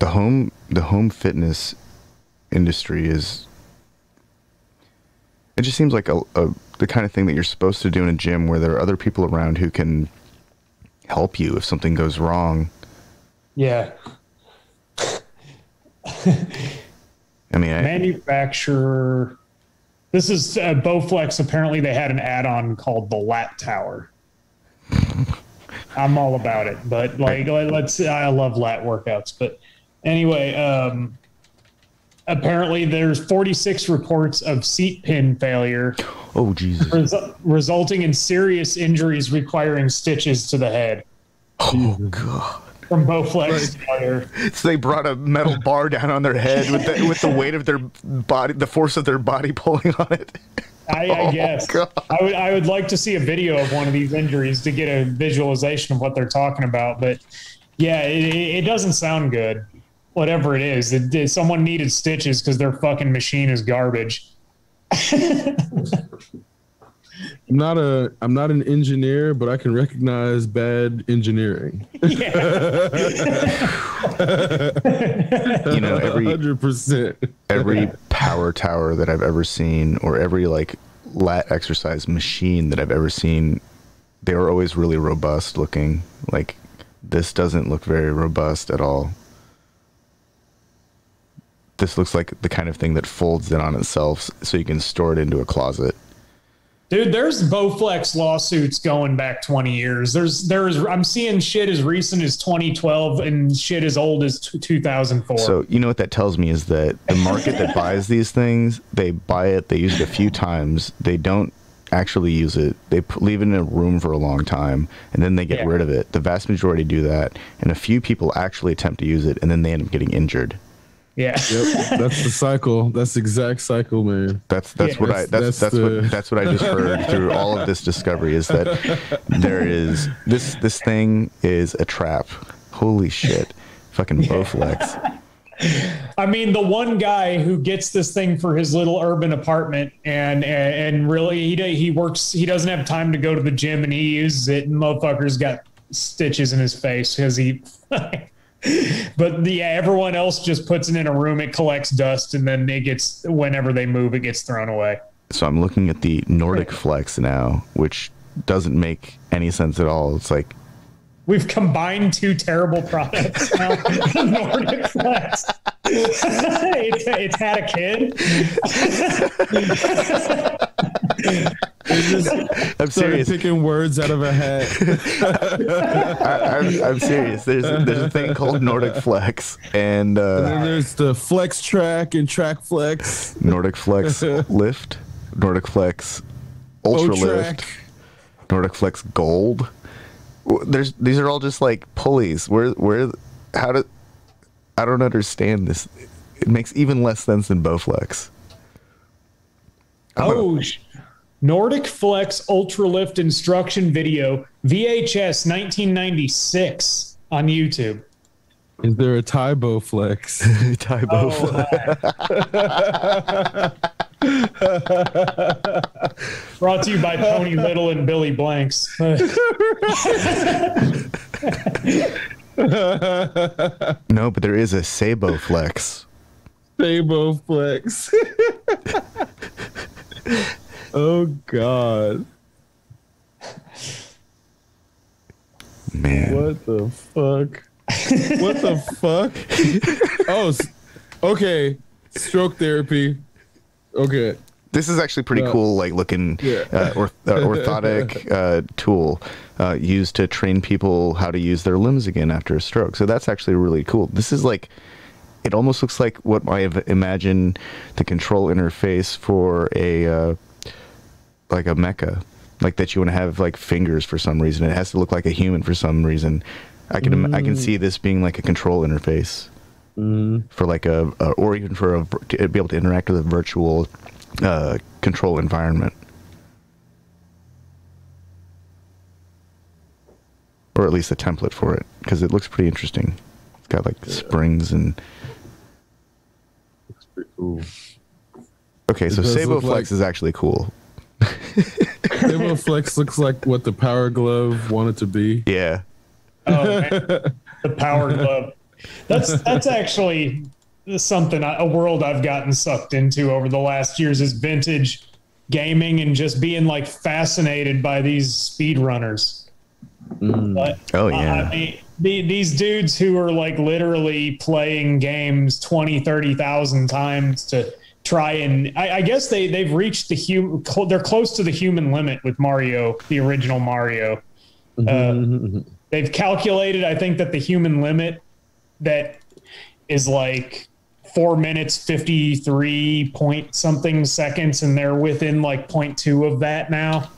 The home fitness industry is, it just seems like the kind of thing that you're supposed to do in a gym where there are other people around who can help you if something goes wrong. Yeah. I mean, Manufacturer. This is Bowflex. Apparently, they had an add-on called the Lat Tower. I'm all about it, but like, I love lat workouts. But anyway, apparently, there's 46 reports of seat pin failure. Oh Jesus! Resulting in serious injuries requiring stitches to the head. Oh God! From Bowflex failure. So they brought a metal bar down on their head with the weight of their body, the force of their body pulling on it. I guess. God. I would like to see a video of one of these injuries to get a visualization of what they're talking about. But yeah, it doesn't sound good. Whatever it is, someone needed stitches because their fucking machine is garbage. I'm not an engineer, but I can recognize bad engineering. Yeah. You know, every 100%. every power tower that I've ever seen, or every like lat exercise machine that I've ever seen, they were always really robust looking. Like, this doesn't look very robust at all. This looks like the kind of thing that folds in on itself so you can store it into a closet. Dude, there's Bowflex lawsuits going back 20 years. I'm seeing shit as recent as 2012 and shit as old as 2004. So you know what that tells me is that the market that buys these things, they buy it, they use it a few times, they don't actually use it, they leave it in a room for a long time, and then they get rid of it. The vast majority do that, and a few people actually attempt to use it, and then they end up getting injured. Yeah. Yep, that's the cycle. That's the exact cycle, man. That's what I just heard through all of this discovery, is that there is this thing is a trap. Holy shit. Fucking Bowflex. I mean, the one guy who gets this thing for his little urban apartment and really he works, he doesn't have time to go to the gym and he uses it, and motherfucker's got stitches in his face because he but everyone else just puts it in a room, it collects dust, and then it gets, whenever they move, it gets thrown away. So I'm looking at the Nordic Flex now, which doesn't make any sense at all. It's like, we've combined two terrible products now. Nordic Flex. It's had a kid. I'm serious. Picking words out of a hat. I'm serious. There's a thing called Nordic Flex, and then there's the Flex Track and Track Flex. Nordic Flex Lift, Nordic Flex Ultra Lift, Nordic Flex Gold. These are all just like pulleys. I don't understand this. It makes even less sense than Bowflex. Nordic Flex Ultra Lift instruction video, VHS 1996 on YouTube. Is there a Thai Bowflex? Thai Bowflex. Brought to you by Tony Little and Billy Blanks. No, but there is a Sabo Flex. Sabo Flex. Oh God. Man. What the fuck? What the fuck? Oh, okay. Stroke therapy. Okay. This is actually pretty cool, like looking orthotic tool used to train people how to use their limbs again after a stroke. So that's actually really cool. This is like, it almost looks like what I imagine the control interface for a like a mecha. like that you want to have like fingers for some reason. It has to look like a human for some reason. I can see this being like a control interface for like or even for to be able to interact with a virtual control environment, or at least a template for it, because it looks pretty interesting. It's got like springs and. Looks pretty cool. Okay, so Sabo Flex is actually cool. Sabo Flex looks like what the Power Glove wanted to be. Yeah. Oh, man. The Power Glove. That's actually something, a world I've gotten sucked into over the last years, is vintage gaming and just being like fascinated by these speedrunners. But, oh yeah. I mean, these dudes who are like literally playing games 20, 30,000 times to try and I guess they've reached they're close to the human limit with Mario, the original Mario. They've calculated, I think, that the human limit that is like 4 minutes 53 point something seconds, and they're within like 0.2 of that now.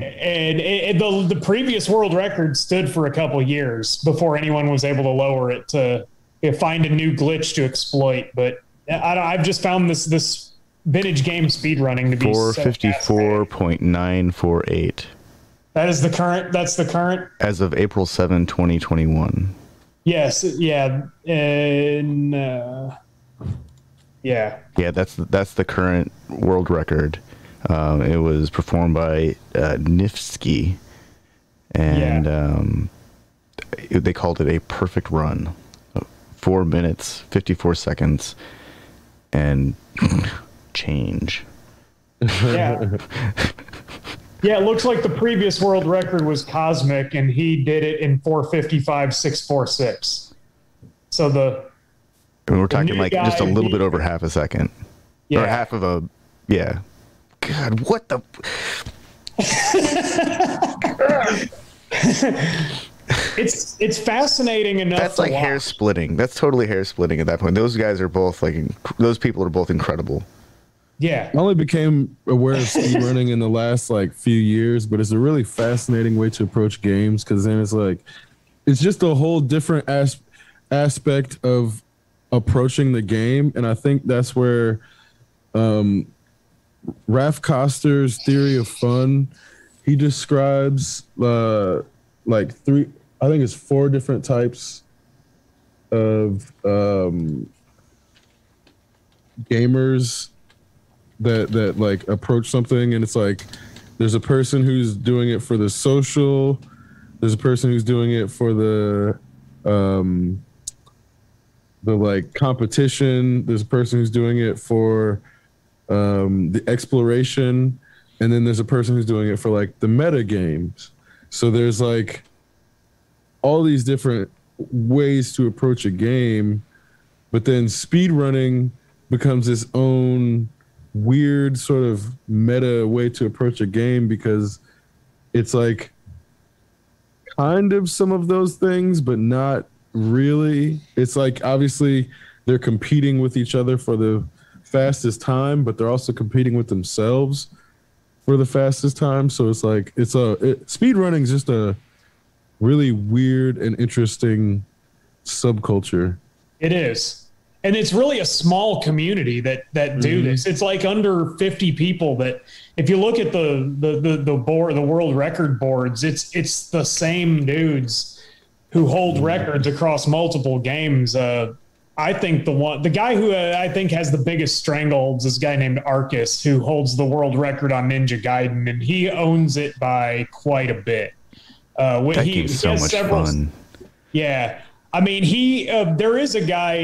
And the previous world record stood for a couple years before anyone was able to lower it to find a new glitch to exploit. But I've just found this vintage game speedrunning to be 454.948. That's the current as of April 7, 2021. Yes. Yeah. And yeah, that's the current world record. It was performed by Nifsky, and they called it a perfect run. 4 minutes, 54 seconds, and change. Yeah. Yeah, it looks like the previous world record was Cosmic, and he did it in 4:55.646. So we're talking like just a little bit over half a second, or half of a God, what the? It's fascinating enough. That's like hair splitting. That's totally hair splitting at that point. Those guys are both those people are both incredible. Yeah. I only became aware of speedrunning in the last like few years, but it's a really fascinating way to approach games, because then it's just a whole different aspect of approaching the game. And I think that's where Ralph Koster's theory of fun, he describes like four different types of gamers that like approach something. And it's like there's a person who's doing it for the social, there's a person who's doing it for the like competition, there's a person who's doing it for the exploration, and then there's a person who's doing it for like the meta games. So there's like all these different ways to approach a game, but then speedrunning becomes its own weird sort of meta way to approach a game, because it's like kind of some of those things, but not really. It's like obviously they're competing with each other for the fastest time, but they're also competing with themselves for the fastest time. So it's like speedrunning is just a really weird and interesting subculture. It is. And it's really a small community that do this. It's like under 50 people that, if you look at the world record boards, it's the same dudes who hold records across multiple games. I think the guy who I think has the biggest strangleholds is a guy named Arcus, who holds the world record on Ninja Gaiden, and he owns it by quite a bit. That game's so much fun. Yeah. I mean, there is a guy,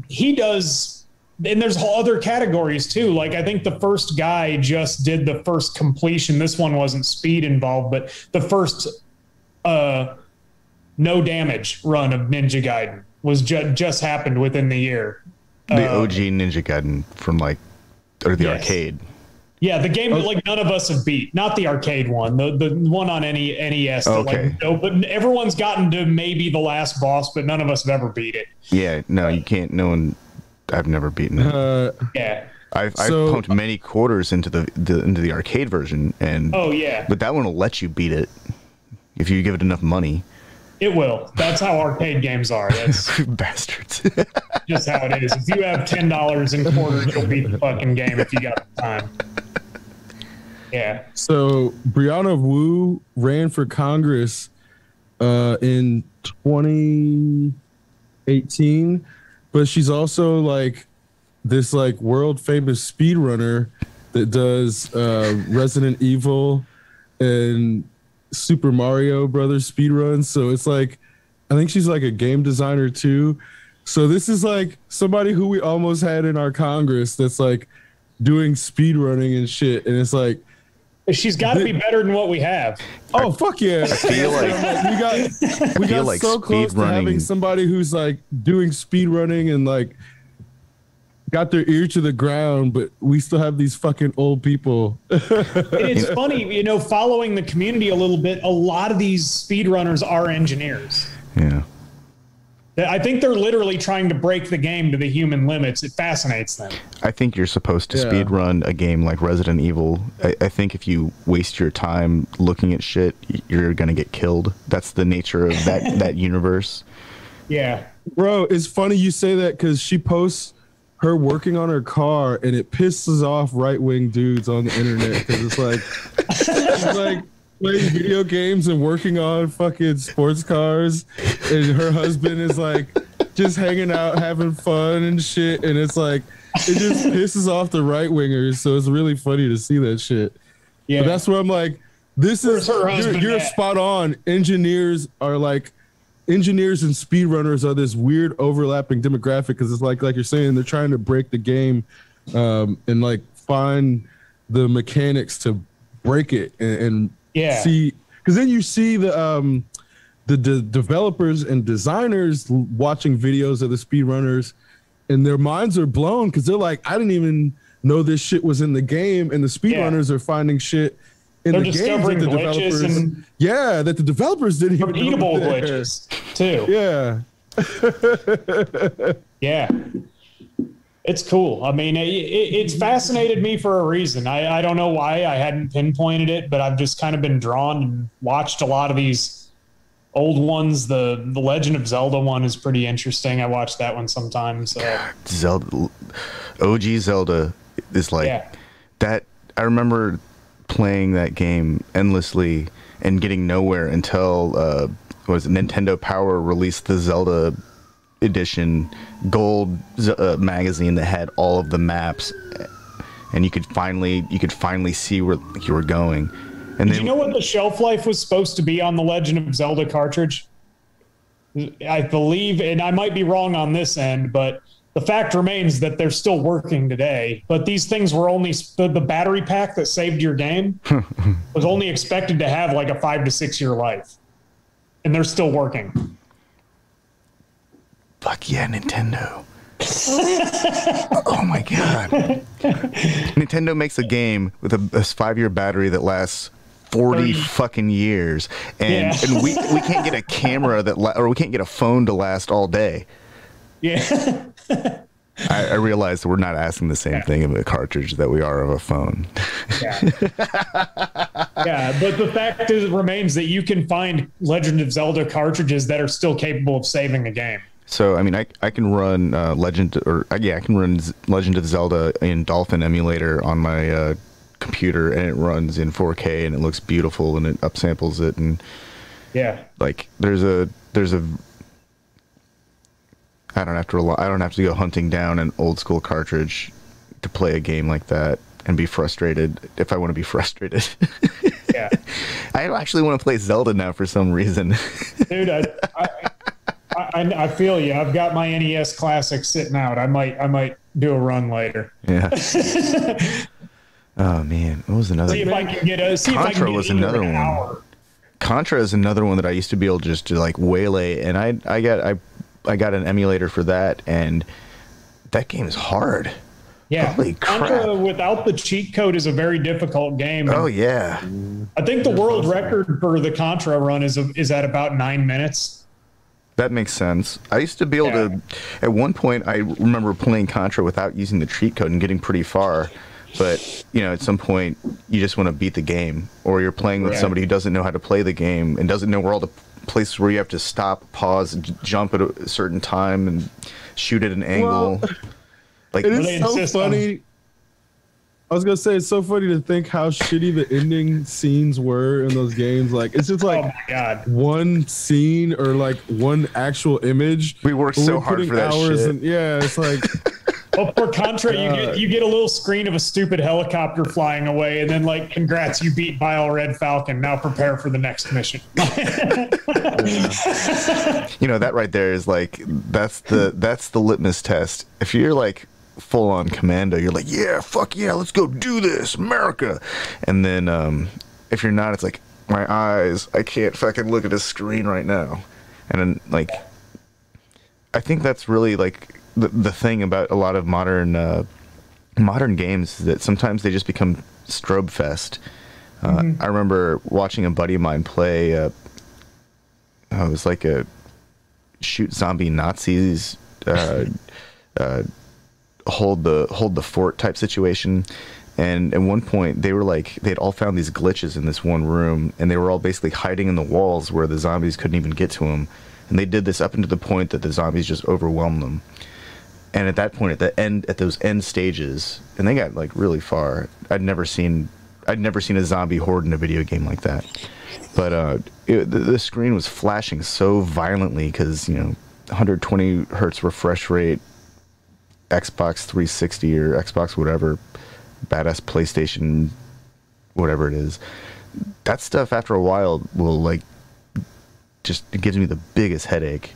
he does, and there's other categories too. Like, I think the first guy just did the first completion. This one wasn't speed involved, but the first no damage run of Ninja Gaiden was just happened within the year. The OG Ninja Gaiden from the arcade. Yeah, the game that like none of us have beat, not the arcade one, the one on NES. Okay. But everyone's gotten to maybe the last boss, but none of us have ever beat it. Yeah, no, you can't. No one. I've never beaten it. Yeah, I've pumped many quarters into the arcade version, and but that one will let you beat it if you give it enough money. It will. That's how arcade games are. That's bastards. Just how it is. If you have $10 in quarters, you'll beat the fucking game if you got the time. Yeah. So Brianna Wu ran for Congress in 2018, but she's also like this like world famous speedrunner that does Resident Evil and Super Mario Brothers speedruns. So it's like, I think she's like a game designer too. So this is like somebody who we almost had in our Congress that's like doing speedrunning and shit. And it's like, she's got to be better than what we have. Oh, fuck yeah. I feel like we got like so close to having somebody who's like doing speedrunning and like got their ear to the ground, but we still have these fucking old people. It's funny, following the community a little bit, a lot of these speedrunners are engineers. Yeah. I think they're literally trying to break the game to the human limits. It fascinates them. I think you're supposed to speed run a game like Resident Evil. I think if you waste your time looking at shit, you're going to get killed. That's the nature of that universe. Yeah. Bro, it's funny you say that because she posts her working on her car and it pisses off right-wing dudes on the internet because it's like playing video games and working on fucking sports cars, and her husband is like just hanging out having fun and shit, and it's like it just pisses off the right-wingers. So it's really funny to see that shit. Yeah, but that's where I'm like, this is you're spot on. Engineers and speedrunners are this weird overlapping demographic because it's like you're saying, they're trying to break the game and like find the mechanics to break it and see, because then you see the developers and designers watching videos of the speedrunners and their minds are blown because they're like, I didn't even know this shit was in the game, and the speedrunners are finding shit in the game that the developers that the developers didn't even repeatable glitches too. Yeah. It's cool. I mean, it's fascinated me for a reason. I don't know why I hadn't pinpointed it, but I've just kind of been drawn and watched a lot of these old ones. The Legend of Zelda one is pretty interesting. I watch that one sometimes. Zelda, OG Zelda is like that. I remember playing that game endlessly and getting nowhere until Nintendo Power released the Zelda edition gold magazine that had all of the maps, and you could finally see where you were going. And did you know what the shelf life was supposed to be on the Legend of Zelda cartridge? I believe, and I might be wrong on this end, but the fact remains that they're still working today. But these things were only the battery pack that saved your game was only expected to have like a 5 to 6 year life, and they're still working. Fuck yeah, Nintendo. Oh my god. Nintendo makes a game with a 5-year battery that lasts 40 fucking years, and we can't get a camera or we can't get a phone to last all day. Yeah. I realize that we're not asking the same thing of a cartridge that we are of a phone. But the fact remains that you can find Legend of Zelda cartridges that are still capable of saving a game. So I mean, I can run Legend of Zelda in Dolphin emulator on my computer, and it runs in 4K and it looks beautiful and it upsamples it, and like there's a I don't have to go hunting down an old school cartridge to play a game like that and be frustrated if I want to be frustrated. I actually want to play Zelda now for some reason. Dude, I feel you. I've got my NES Classic sitting out. I might do a run later. Yeah. Oh man, what was another? See if I can get Contra was another one. Hour. Contra is another one that I used to be able just to like waylay, and I got an emulator for that, and that game is hard. Yeah, holy crap. Contra without the cheat code is a very difficult game. Oh yeah. I think the world record for the Contra run is at about 9 minutes. That makes sense. I used to be able to, at one point, I remember playing Contra without using the cheat code and getting pretty far. But, you know, at some point, you just want to beat the game. Or you're playing with somebody who doesn't know how to play the game and doesn't know where all the places where you have to stop, pause, jump at a certain time and shoot at an angle. Like, it is so funny. I was gonna say, it's so funny to think how shitty the ending scenes were in those games. Like, it's just like one scene or like one actual image. We worked so hard for that shit. Yeah, it's like. Well, for Contra, you get a little screen of a stupid helicopter flying away, and then like, congrats, you beat Bile Red Falcon. Now prepare for the next mission. You know, that right there is like that's the litmus test. If you're like full on commando, you're like, yeah, fuck yeah, let's go do this, America. And then if you're not, it's like, my eyes, I can't fucking look at a screen right now. And then like, I think that's really like the thing about a lot of modern games is that sometimes they just become strobe fest. I remember watching a buddy of mine play. It was like a shoot zombie Nazis, hold the fort type situation. And at one point they were like, they'd all found these glitches in this one room, and they were all basically hiding in the walls where the zombies couldn't even get to them. And they did this up until the point that the zombies just overwhelmed them. And at that point, at those end stages, and they got like really far. I'd never seen a zombie horde in a video game like that. But the screen was flashing so violently because, you know, 120 hertz refresh rate, Xbox 360 or Xbox whatever, badass PlayStation, whatever it is. That stuff after a while will like just, it gives me the biggest headache.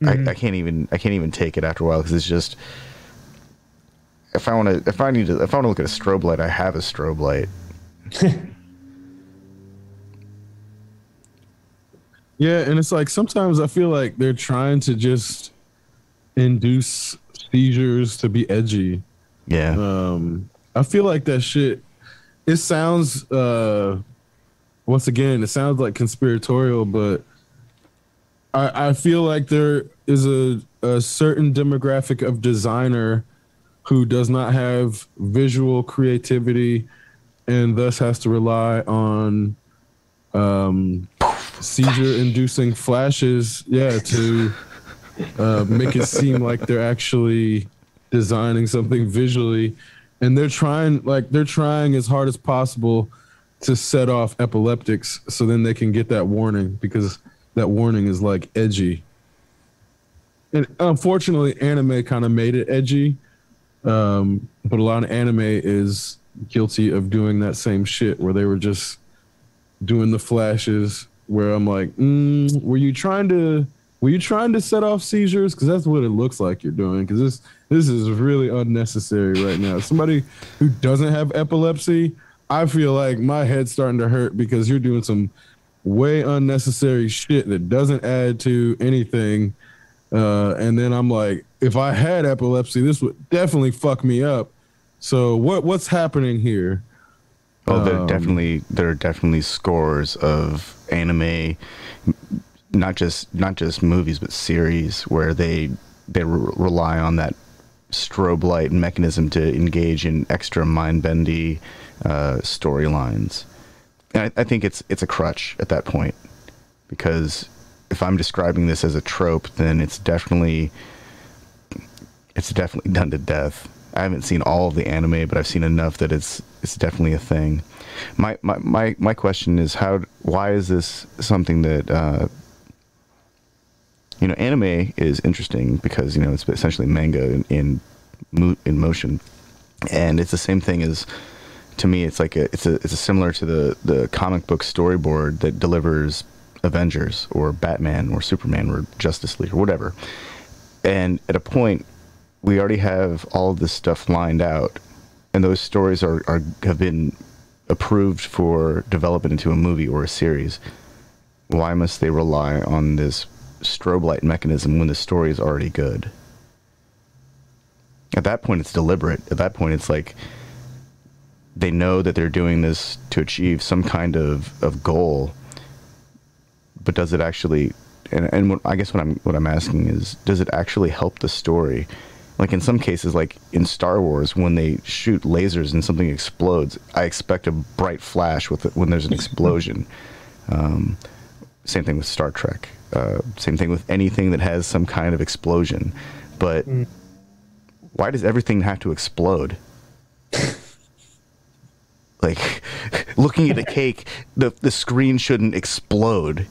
I can't even take it after a while because it's just, if I want to look at a strobe light, I have a strobe light. Yeah, and it's like sometimes I feel like they're trying to just induce seizures to be edgy. Yeah. I feel like that shit, it sounds once again, it sounds like conspiratorial, but I feel like there is a certain demographic of designer who does not have visual creativity and thus has to rely on seizure-inducing flashes, to make it seem like they're actually designing something visually. And they're trying as hard as possible to set off epileptics so then they can get that warning, because that warning is like edgy. And unfortunately, anime kind of made it edgy. But a lot of anime is guilty of doing that same shit where they were just doing the flashes where I'm like, were you trying to set off seizures? Because that's what it looks like you're doing. Because this is really unnecessary right now. Somebody who doesn't have epilepsy, I feel like my head's starting to hurt because you're doing some way unnecessary shit that doesn't add to anything. And then I'm like, if I had epilepsy, this would definitely fuck me up. So what's happening here? Oh, there are definitely scores of anime, not just movies, but series where they rely on that strobe light mechanism to engage in extra mind-bendy storylines. And I think it's a crutch at that point, because if I'm describing this as a trope, then it's definitely done to death. I haven't seen all of the anime, but I've seen enough that it's definitely a thing. My question is, why is this something that anime is interesting because it's essentially manga in motion, and it's the same thing as, to me, it's like it's similar to the comic book storyboard that delivers Avengers or Batman or Superman or Justice League or whatever. And at a point, we already have all of this stuff lined out, and those stories have been approved for development into a movie or a series. Why must they rely on this strobe light mechanism when the story is already good? At that point, it's deliberate. At that point, it's like they know that they're doing this to achieve some kind of goal, but does it actually I guess what I'm asking is, does it actually help the story? Like in some cases, like in Star Wars, when they shoot lasers and something explodes, I expect a bright flash when there's an explosion. Same thing with Star Trek. Same thing with anything that has some kind of explosion. But why does everything have to explode? Like, looking at a cake, the screen shouldn't explode.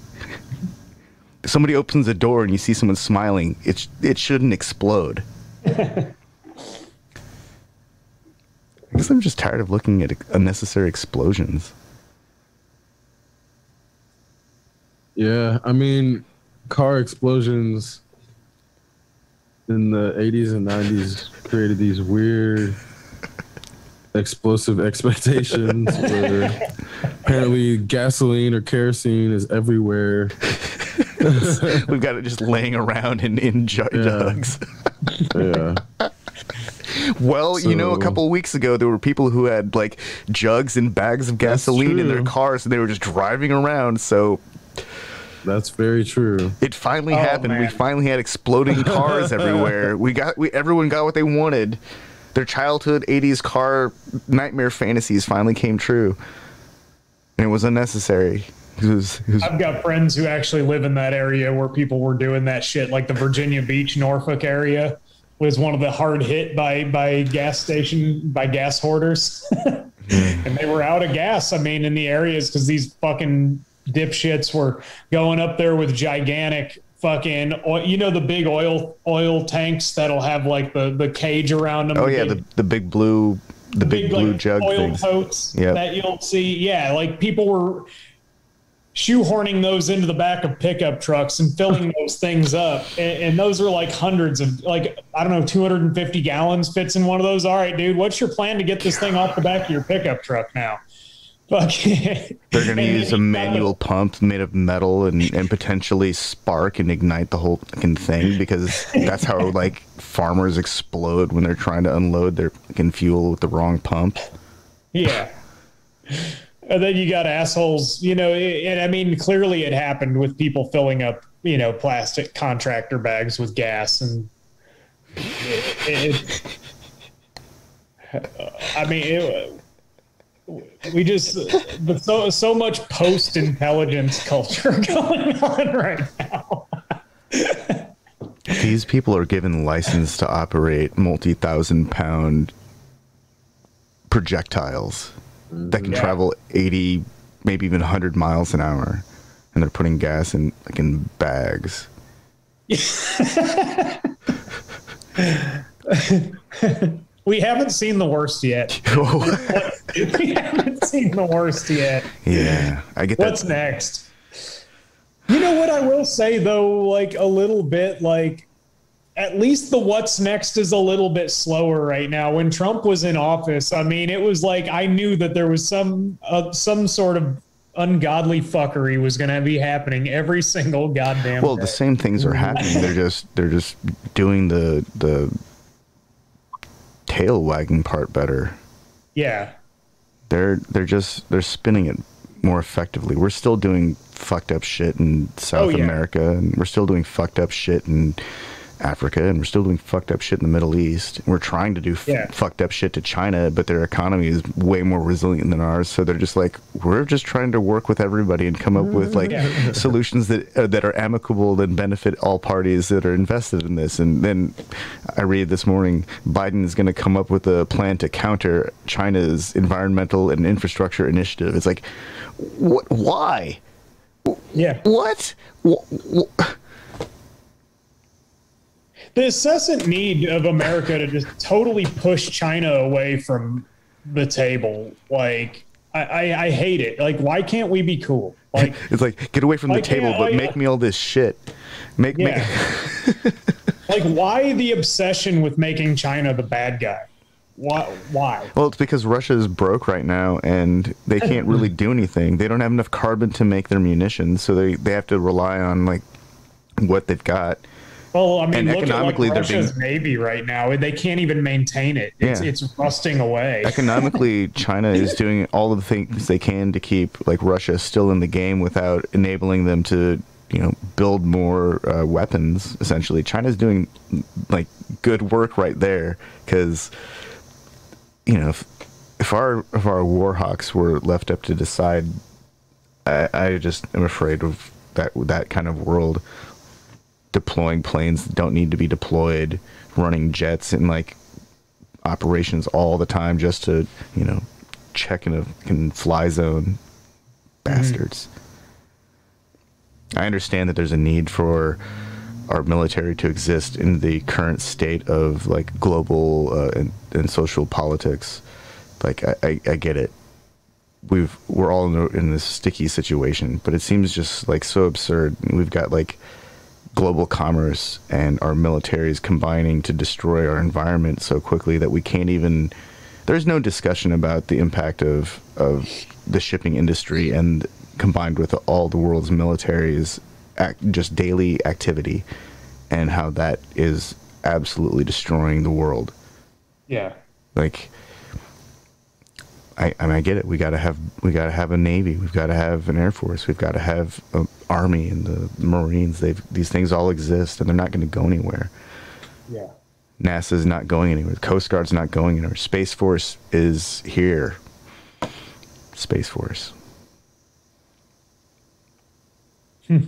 Somebody opens the door and you see someone smiling, it shouldn't explode. I guess I'm just tired of looking at unnecessary explosions. Yeah, I mean, car explosions in the 80s and 90s created these weird explosive expectations where apparently gasoline or kerosene is everywhere. We've got it just laying around in jugs. Yeah. Well, so, a couple of weeks ago, there were people who had like jugs and bags of gasoline in their cars, and they were just driving around. So that's very true. It finally happened. Man. We finally had exploding cars everywhere. Everyone got what they wanted. Their childhood 80s car nightmare fantasies finally came true. And it was unnecessary. I've got friends who actually live in that area where people were doing that shit, like the Virginia Beach, Norfolk area was one of the hard hit by gas hoarders. And they were out of gas, in the areas because these fucking dipshits were going up there with gigantic fucking the big oil tanks that'll have like the cage around them. Oh yeah, the big blue like, jug oil things. totes that you'll see. Yeah, like people were shoehorning those into the back of pickup trucks and filling those things up, and those are like hundreds of, like, I don't know, 250 gallons fits in one of those. All right, dude, what's your plan to get this thing off the back of your pickup truck now? They're going to use a manual pump made of metal and potentially spark and ignite the whole fucking thing, because that's how like farmers explode when they're trying to unload their fucking fuel with the wrong pump. Yeah. And then you got assholes, and clearly it happened with people filling up, plastic contractor bags with gas. And we just, so much post-intelligence culture going on right now. These people are given license to operate multi-thousand-pound projectiles that can travel 80, maybe even 100 miles an hour, and they're putting gas in bags. We haven't seen the worst yet. We haven't seen the worst yet. Yeah, I get that. What's next? You know what I will say, though, like a little bit, like at least the what's next is a little bit slower right now. When Trump was in office, it was like I knew that there was some sort of ungodly fuckery was going to be happening every single goddamn day. The same things are happening. They're just doing the tail wagging part better. Yeah. They're spinning it more effectively. We're still doing fucked up shit in South America, and we're still doing fucked up shit in Africa, and we're still doing fucked up shit in the Middle East. We're trying to do fucked up shit to China, but their economy is way more resilient than ours. So they're just like, we're just trying to work with everybody and come up with like solutions that are amicable and benefit all parties that are invested in this. And then I read this morning, Biden is going to come up with a plan to counter China's environmental and infrastructure initiative. It's like, what? Why? Yeah. What? The incessant need of America to just totally push China away from the table. Like, I hate it. Like, why can't we be cool? Like, it's like, get away from the table, but make me all this shit. Make like, why the obsession with making China the bad guy? Why? Well, it's because Russia is broke right now, and they can't really do anything. They don't have enough carbon to make their munitions, so they have to rely on like what they've got. Well, look economically, at like Russia's Navy right now. They can't even maintain it. It's rusting away. Economically, China is doing all of the things they can to keep like Russia still in the game without enabling them to build more weapons. Essentially, China's doing like good work right there, because if our war hawks were left up to decide, I just am afraid of that kind of world. Deploying planes that don't need to be deployed, running jets in like operations all the time just to check in a fly zone. Bastards. I understand that there's a need for our military to exist in the current state of like global and social politics. Like I get it. We're all in this sticky situation, but it seems just like so absurd. We've got like global commerce and our militaries combining to destroy our environment so quickly that we can't even. There's no discussion about the impact of the shipping industry and combined with all the world's militaries just daily activity and how that is absolutely destroying the world. Yeah. Like I get it. We gotta have a Navy. We've got to have an Air Force. We've got to have an Army and the Marines. These things all exist, and they're not going to go anywhere. Yeah. NASA's not going anywhere. The Coast Guard's not going anywhere. Space Force is here. Space Force. Yeah.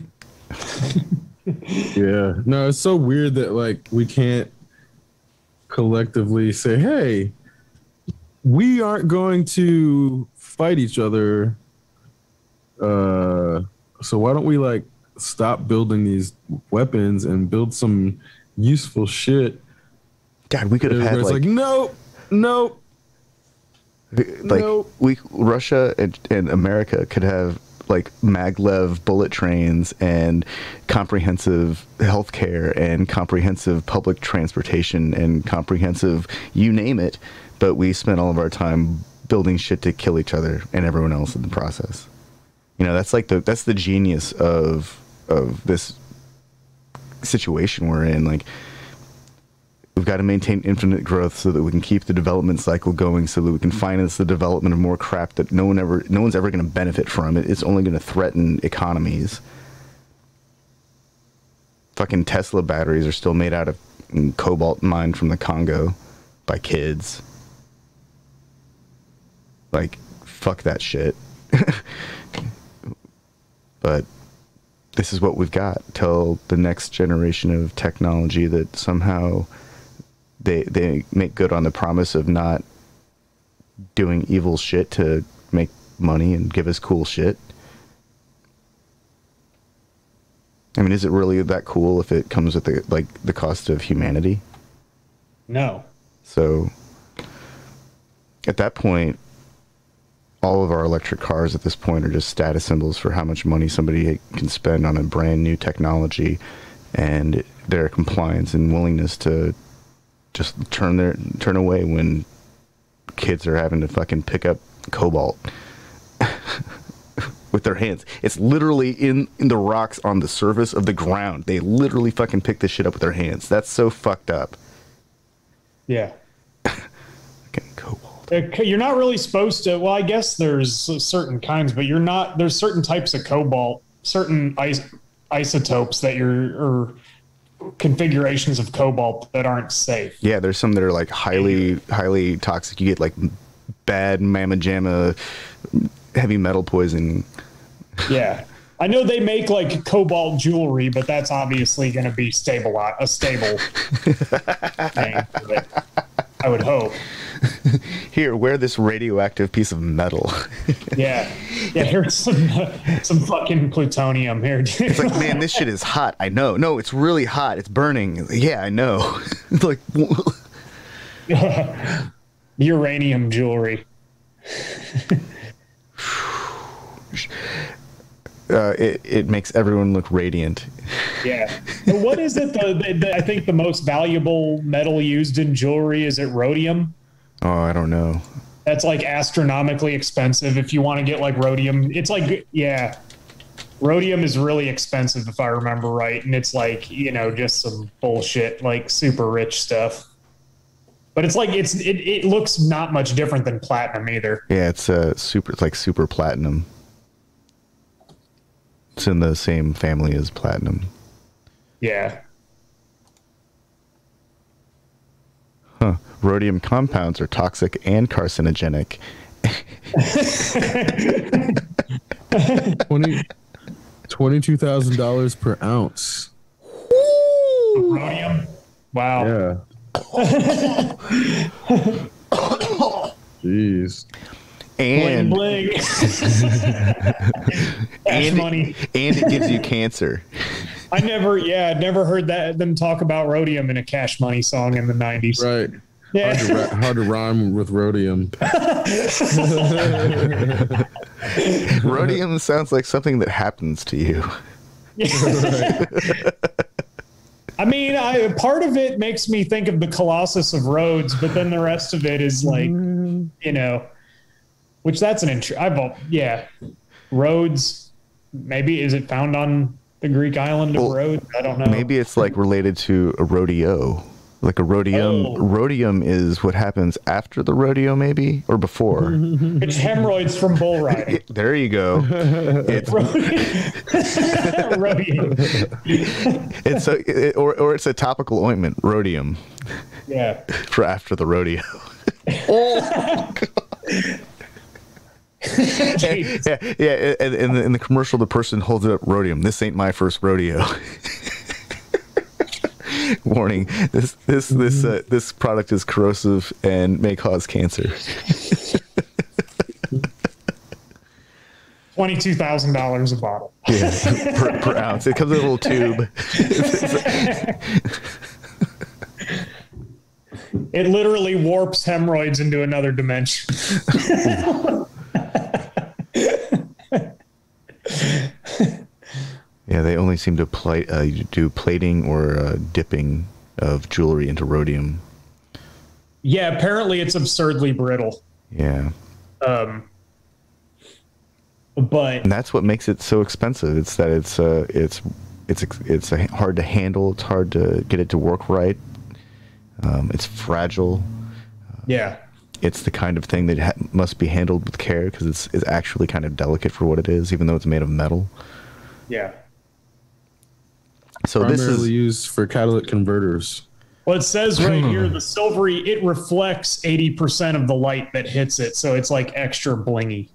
No, it's so weird that like we can't collectively say, hey, we aren't going to fight each other. So why don't we like stop building these weapons and build some useful shit? God, we could have had like nope. Like Russia and America could have like maglev bullet trains and comprehensive healthcare and comprehensive public transportation and comprehensive you name it, but we spent all of our time building shit to kill each other and everyone else in the process. That's like that's the genius of this situation we're in. Like, we've got to maintain infinite growth so that we can keep the development cycle going, so that we can finance the development of more crap that no one's ever going to benefit from. It's only going to threaten economies. Fucking Tesla batteries are still made out of cobalt mined from the Congo by kids. Like, fuck that shit. But this is what we've got till the next generation of technology that somehow they make good on the promise of not doing evil shit to make money and give us cool shit. I mean, is it really that cool if it comes with the cost of humanity? No. So at that point, all of our electric cars at this point are just status symbols for how much money somebody can spend on a brand new technology and their compliance and willingness to just turn away when kids are having to fucking pick up cobalt with their hands. It's literally in the rocks on the surface of the ground. They literally fucking pick this shit up with their hands. That's so fucked up. Yeah. Fucking cobalt. You're not really supposed to. Well, I guess there's certain kinds, but you're not. There's certain types of cobalt, certain isotopes or configurations of cobalt that aren't safe. Yeah, there's some that are like highly toxic. You get like bad mamma jamma, heavy metal poisoning. Yeah, I know they make like cobalt jewelry, but that's obviously going to be a stable thing. I would hope. Here, wear this radioactive piece of metal. Yeah, here's some fucking plutonium here, dude. It's like, man, this shit is hot. I know. No, it's really hot. It's burning. Yeah, I know. It's like uranium jewelry. It makes everyone look radiant. Yeah. But what is it? I think the most valuable metal used in jewelry, is it rhodium? Oh, I don't know. That's like astronomically expensive. If you want to get like rhodium, it's like, yeah, rhodium is really expensive if I remember right. And it's like, just some bullshit, like super rich stuff. But it's like, it looks not much different than platinum either. Yeah, it's like super platinum. It's in the same family as platinum. Yeah. Huh. Rhodium compounds are toxic and carcinogenic. $22,000 per ounce. Rhodium. Wow. Yeah. Jeez. And bling, bling. Cash money. And it gives you cancer. I'd never heard them talk about rhodium in a Cash Money song in the 90s. Right. Yeah. Hard to rhyme with rhodium. Rhodium sounds like something that happens to you. Right. I mean, part of it makes me think of the Colossus of Rhodes, but then the rest of it is like, which that's an Rhodes. Maybe is it found on the Greek island of Rhodes? I don't know. Maybe it's like related to a rodeo. Like a rhodium. Oh. Rhodium is what happens after the rodeo, maybe, or before. It's hemorrhoids from bull riding. There you go. It's Rhodium. Or it's a topical ointment, rhodium. Yeah. For after the rodeo. Oh. Yeah. And in the commercial, the person holds it up, rhodium. This ain't my first rodeo. Warning: this product is corrosive and may cause cancer. $22,000 a bottle. Yeah, per ounce. It comes in a little tube. It literally warps hemorrhoids into another dimension. Yeah, they only seem to do plating or dipping of jewelry into rhodium. Yeah, apparently it's absurdly brittle. Yeah. But and that's what makes it so expensive. It's that it's hard to handle. It's hard to get it to work right. It's fragile. Yeah. It's the kind of thing that must be handled with care because it's actually kind of delicate for what it is, even though it's made of metal. Yeah. So primarily this is used for catalytic converters. Well, it says right here, the silvery, it reflects 80% of the light that hits it. So it's like extra blingy.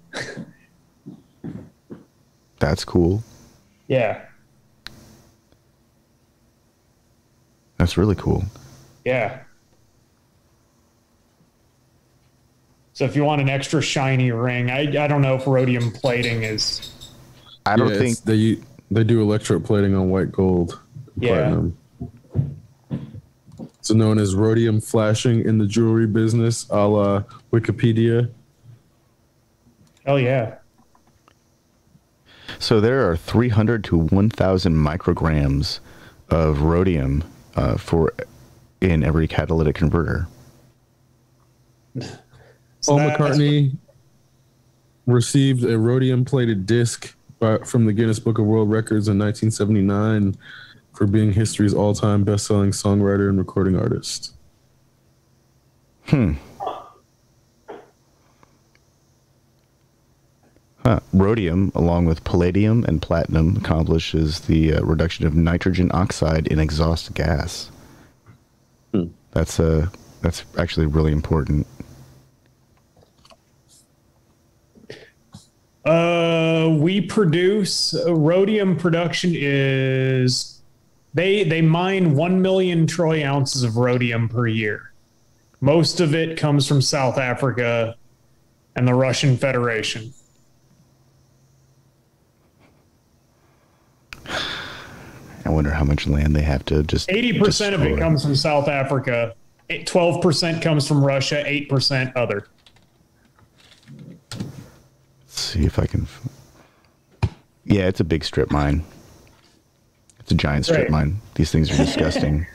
That's cool. Yeah. That's really cool. Yeah. So if you want an extra shiny ring, I don't know if rhodium plating is. I don't think they do electroplating on white gold. Platinum. So known as rhodium flashing in the jewelry business, a la Wikipedia. Oh yeah. So there are 300 to 1,000 micrograms of rhodium in every catalytic converter. Paul McCartney received a rhodium-plated disc from the Guinness Book of World Records in 1979 for being history's all-time best-selling songwriter and recording artist. Rhodium, along with palladium and platinum, accomplishes the reduction of nitrogen oxide in exhaust gas. That's actually really important. We produce rhodium production is they mine 1 million troy ounces of rhodium per year. Most of it comes from South Africa and the Russian Federation. I wonder how much land they have to just 80% of it comes from South Africa. 12% comes from Russia, 8% other. Let's see if I can. Yeah, it's a big strip mine. It's a giant strip mine. These things are disgusting.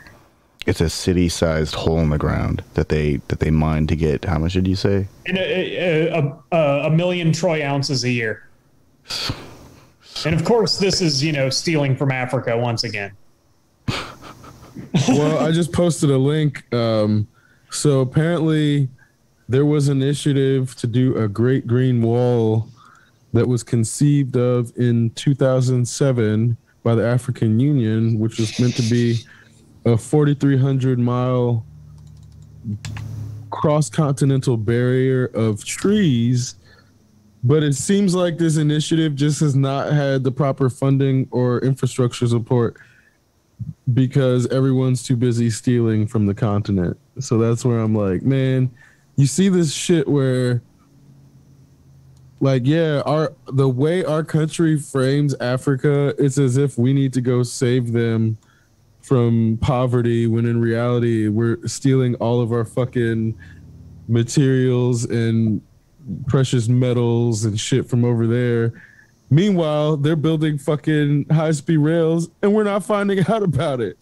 It's a city-sized hole in the ground that they mine to get. How much did you say? And a million troy ounces a year. And of course, this is stealing from Africa once again. Well, I just posted a link. So apparently, there was an initiative to do a Great Green Wall that was conceived of in 2007 by the African Union, which was meant to be a 4,300-mile cross-continental barrier of trees. But it seems like this initiative just has not had the proper funding or infrastructure support because everyone's too busy stealing from the continent. So that's where I'm like, man, you see this shit where, like, yeah, the way our country frames Africa, it's as if we need to go save them from poverty, when in reality we're stealing all of our fucking materials and precious metals and shit from over there. Meanwhile, they're building fucking high-speed rails and we're not finding out about it.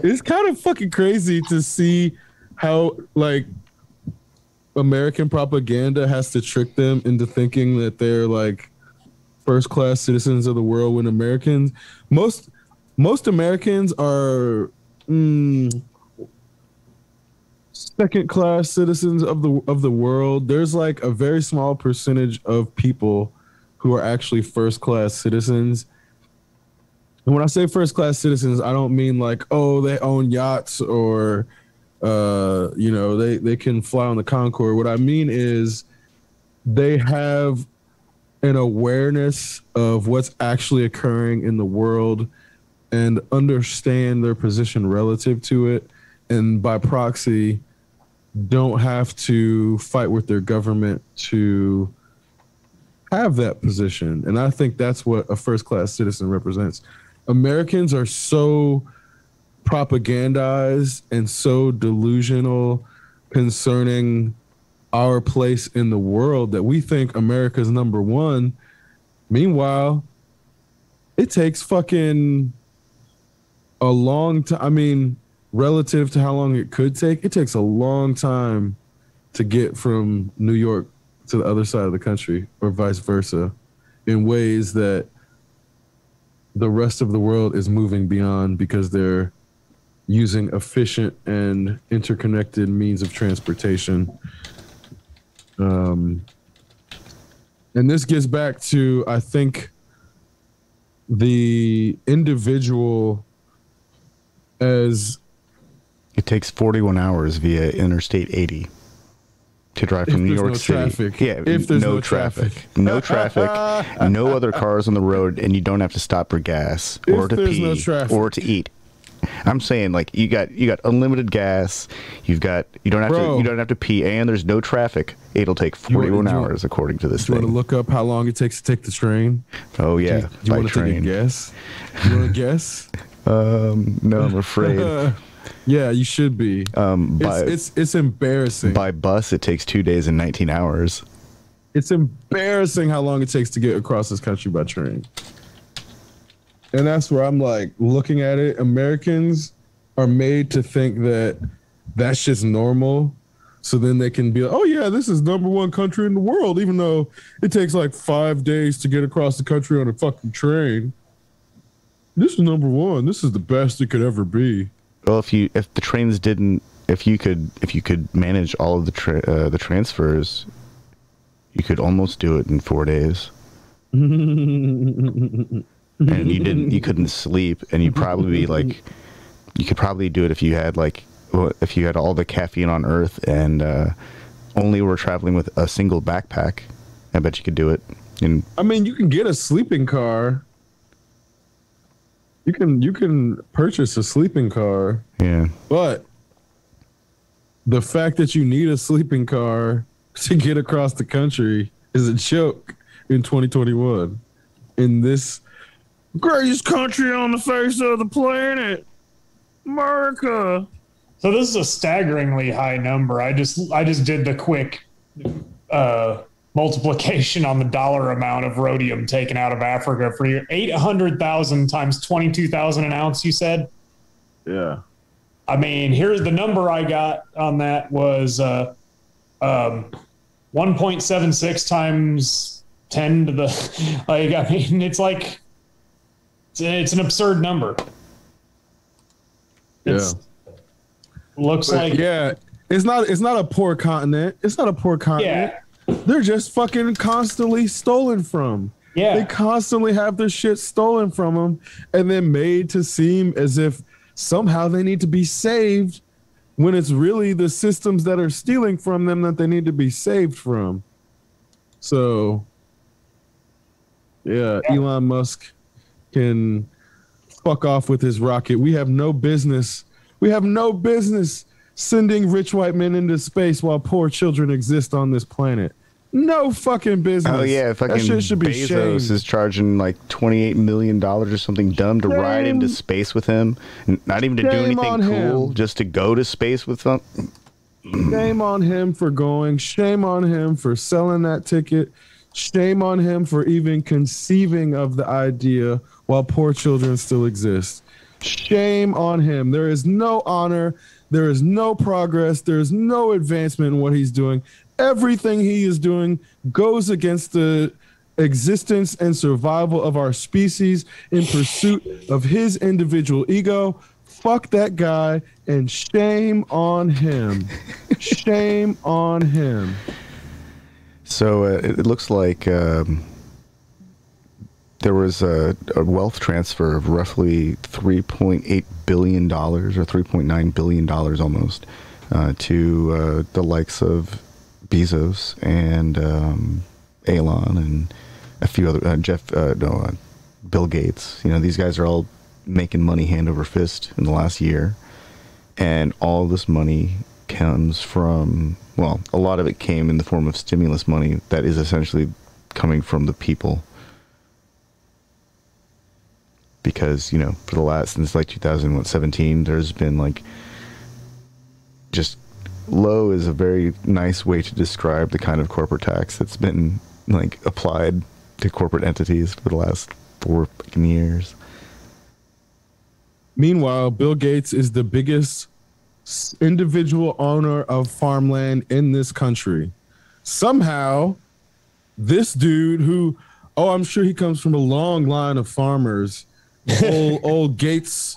It's kind of fucking crazy to see how, like, American propaganda has to trick them into thinking that they're like first-class citizens of the world, when most Americans are second-class citizens of the world. There's like a very small percentage of people who are actually first-class citizens. And when I say first-class citizens, I don't mean like, oh, they own yachts or they can fly on the Concorde. What I mean is they have an awareness of what's actually occurring in the world and understand their position relative to it, and by proxy don't have to fight with their government to have that position. And I think that's what a first-class citizen represents. Americans are so propagandized and so delusional concerning our place in the world that we think America's number one. Meanwhile, it takes fucking a long time. I mean, relative to how long it could take, it takes a long time to get from New York to the other side of the country, or vice versa, in ways that the rest of the world is moving beyond because they're using efficient and interconnected means of transportation. And this gets back to, I think, the individual as... It takes 41 hours via Interstate 80 to drive from New York City. Traffic. Yeah, if there's no traffic. No traffic, no other cars on the road, and you don't have to stop for gas or to pee or to eat. I'm saying, like, you got unlimited gas. You don't have to pee, and there's no traffic. It'll take 41 hours according to this thing. You want to look up how long it takes to take the train? Oh yeah, do you want to take a guess? You want to guess? No, I'm afraid. Yeah, you should be. It's embarrassing. By bus, it takes 2 days and 19 hours. It's embarrassing how long it takes to get across this country by train. And that's where I'm like, looking at it, Americans are made to think that that's just normal. So then they can be like, oh yeah, this is number one country in the world, even though it takes like 5 days to get across the country on a fucking train. This is number one. This is the best it could ever be. Well, if you could manage all of the transfers, you could almost do it in 4 days. And you couldn't sleep, and you'd probably be like, you could probably do it if you had all the caffeine on Earth and only were traveling with a single backpack. I bet you could do it. I mean, you can get a sleeping car. You can purchase a sleeping car. Yeah. But the fact that you need a sleeping car to get across the country is a joke in 2021. In this greatest country on the face of the planet, America. So this is a staggeringly high number. I just did the quick multiplication on the dollar amount of rhodium taken out of Africa for your 800,000 times 22,000 an ounce, you said? Yeah. I mean, here's the number I got on that was 1.76 times 10 to the, like, I mean, it's like, it's an absurd number. Looks like. Yeah. It's not a poor continent. It's not a poor continent. Yeah. They're just fucking constantly stolen from. Yeah. They constantly have their shit stolen from them and then made to seem as if somehow they need to be saved when it's really the systems that are stealing from them that they need to be saved from. So, yeah. Elon Musk can fuck off with his rocket. We have no business sending rich white men into space while poor children exist on this planet. No fucking business. Oh yeah, fucking that shit should be Bezos shamed. is charging like $28 million or something dumb to ride into space with him, not even to do anything cool, just to go to space with them. Shame on him for going. Shame on him for selling that ticket. Shame on him for even conceiving of the idea while poor children still exist. Shame on him. There is no honor. There is no progress. There is no advancement in what he's doing. Everything he is doing goes against the existence and survival of our species in pursuit of his individual ego. Fuck that guy and shame on him. Shame on him. So it looks like there was a wealth transfer of roughly $3.8 billion or $3.9 billion almost to the likes of Bezos and Elon and a few other Bill Gates. You know, these guys are all making money hand over fist in the last year, and all this money comes from, well, a lot of it came in the form of stimulus money that is essentially coming from the people. Because, you know, for the last, since like 2017, there's been like, just low is a very nice way to describe the kind of corporate tax that's been like applied to corporate entities for the last 4 fucking years. Meanwhile, Bill Gates is the biggest individual owner of farmland in this country. Somehow, this dude who, I'm sure he comes from a long line of farmers. Old Gates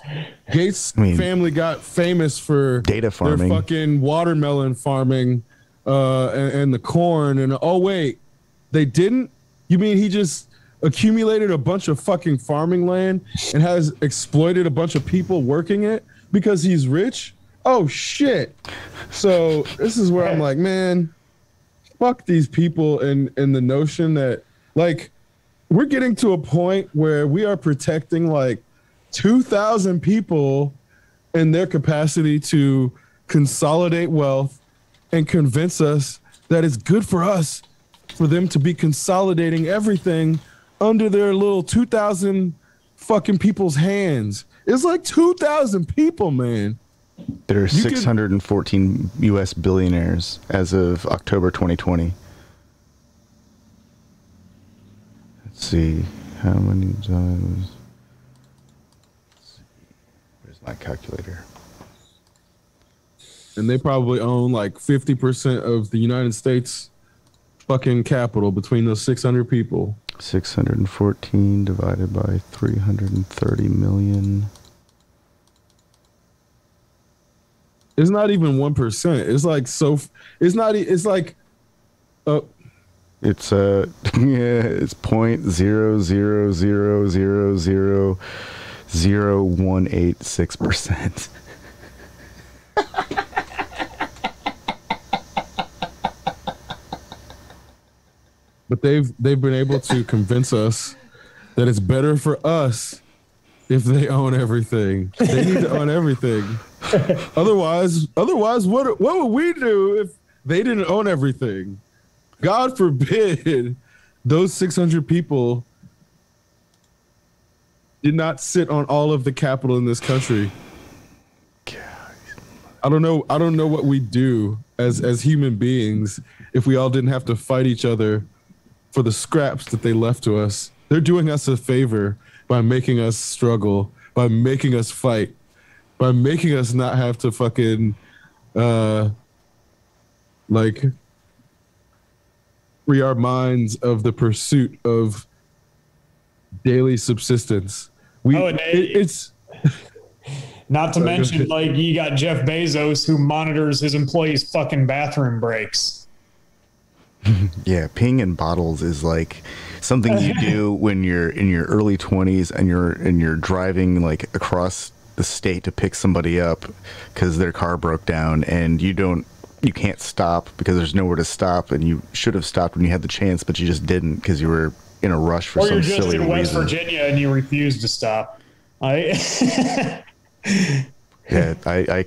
family got famous for data farming, their fucking watermelon farming, and the corn. And oh wait, they didn't? You mean he just accumulated a bunch of fucking farming land and has exploited a bunch of people working it because he's rich? Oh shit! So this is where I'm like, man, fuck these people and the notion that like. We're getting to a point where we are protecting like 2,000 people in their capacity to consolidate wealth and convince us that it's good for us for them to be consolidating everything under their little 2,000 fucking people's hands. It's like 2,000 people, man. There are 614 U.S. billionaires as of October 2020. See how many times. Where's my calculator? And they probably own like 50% of the United States fucking capital between those 600 people. 614 divided by 330 million. It's not even 1%. It's like it's not. It's like. It's it's 0.000000186%. But they've been able to convince us that it's better for us if they own everything. They need to own everything. Otherwise, what would we do if they didn't own everything? God forbid those 600 people did not sit on all of the capital in this country. I don't know what we'd do as human beings if we all didn't have to fight each other for the scraps that they left to us. They're doing us a favor by making us struggle, by making us fight, by making us not have to fucking free our minds of the pursuit of daily subsistence. Not to mention, like, you got Jeff Bezos who monitors his employees' fucking bathroom breaks. Yeah, peeing in bottles is like something you do when you're in your early 20s and you're driving like across the state to pick somebody up because their car broke down, and you can't stop because there's nowhere to stop, and you should have stopped when you had the chance, but you just didn't because you were in a rush for some silly reason. Or you're just in West Virginia and you refuse to stop. Yeah, I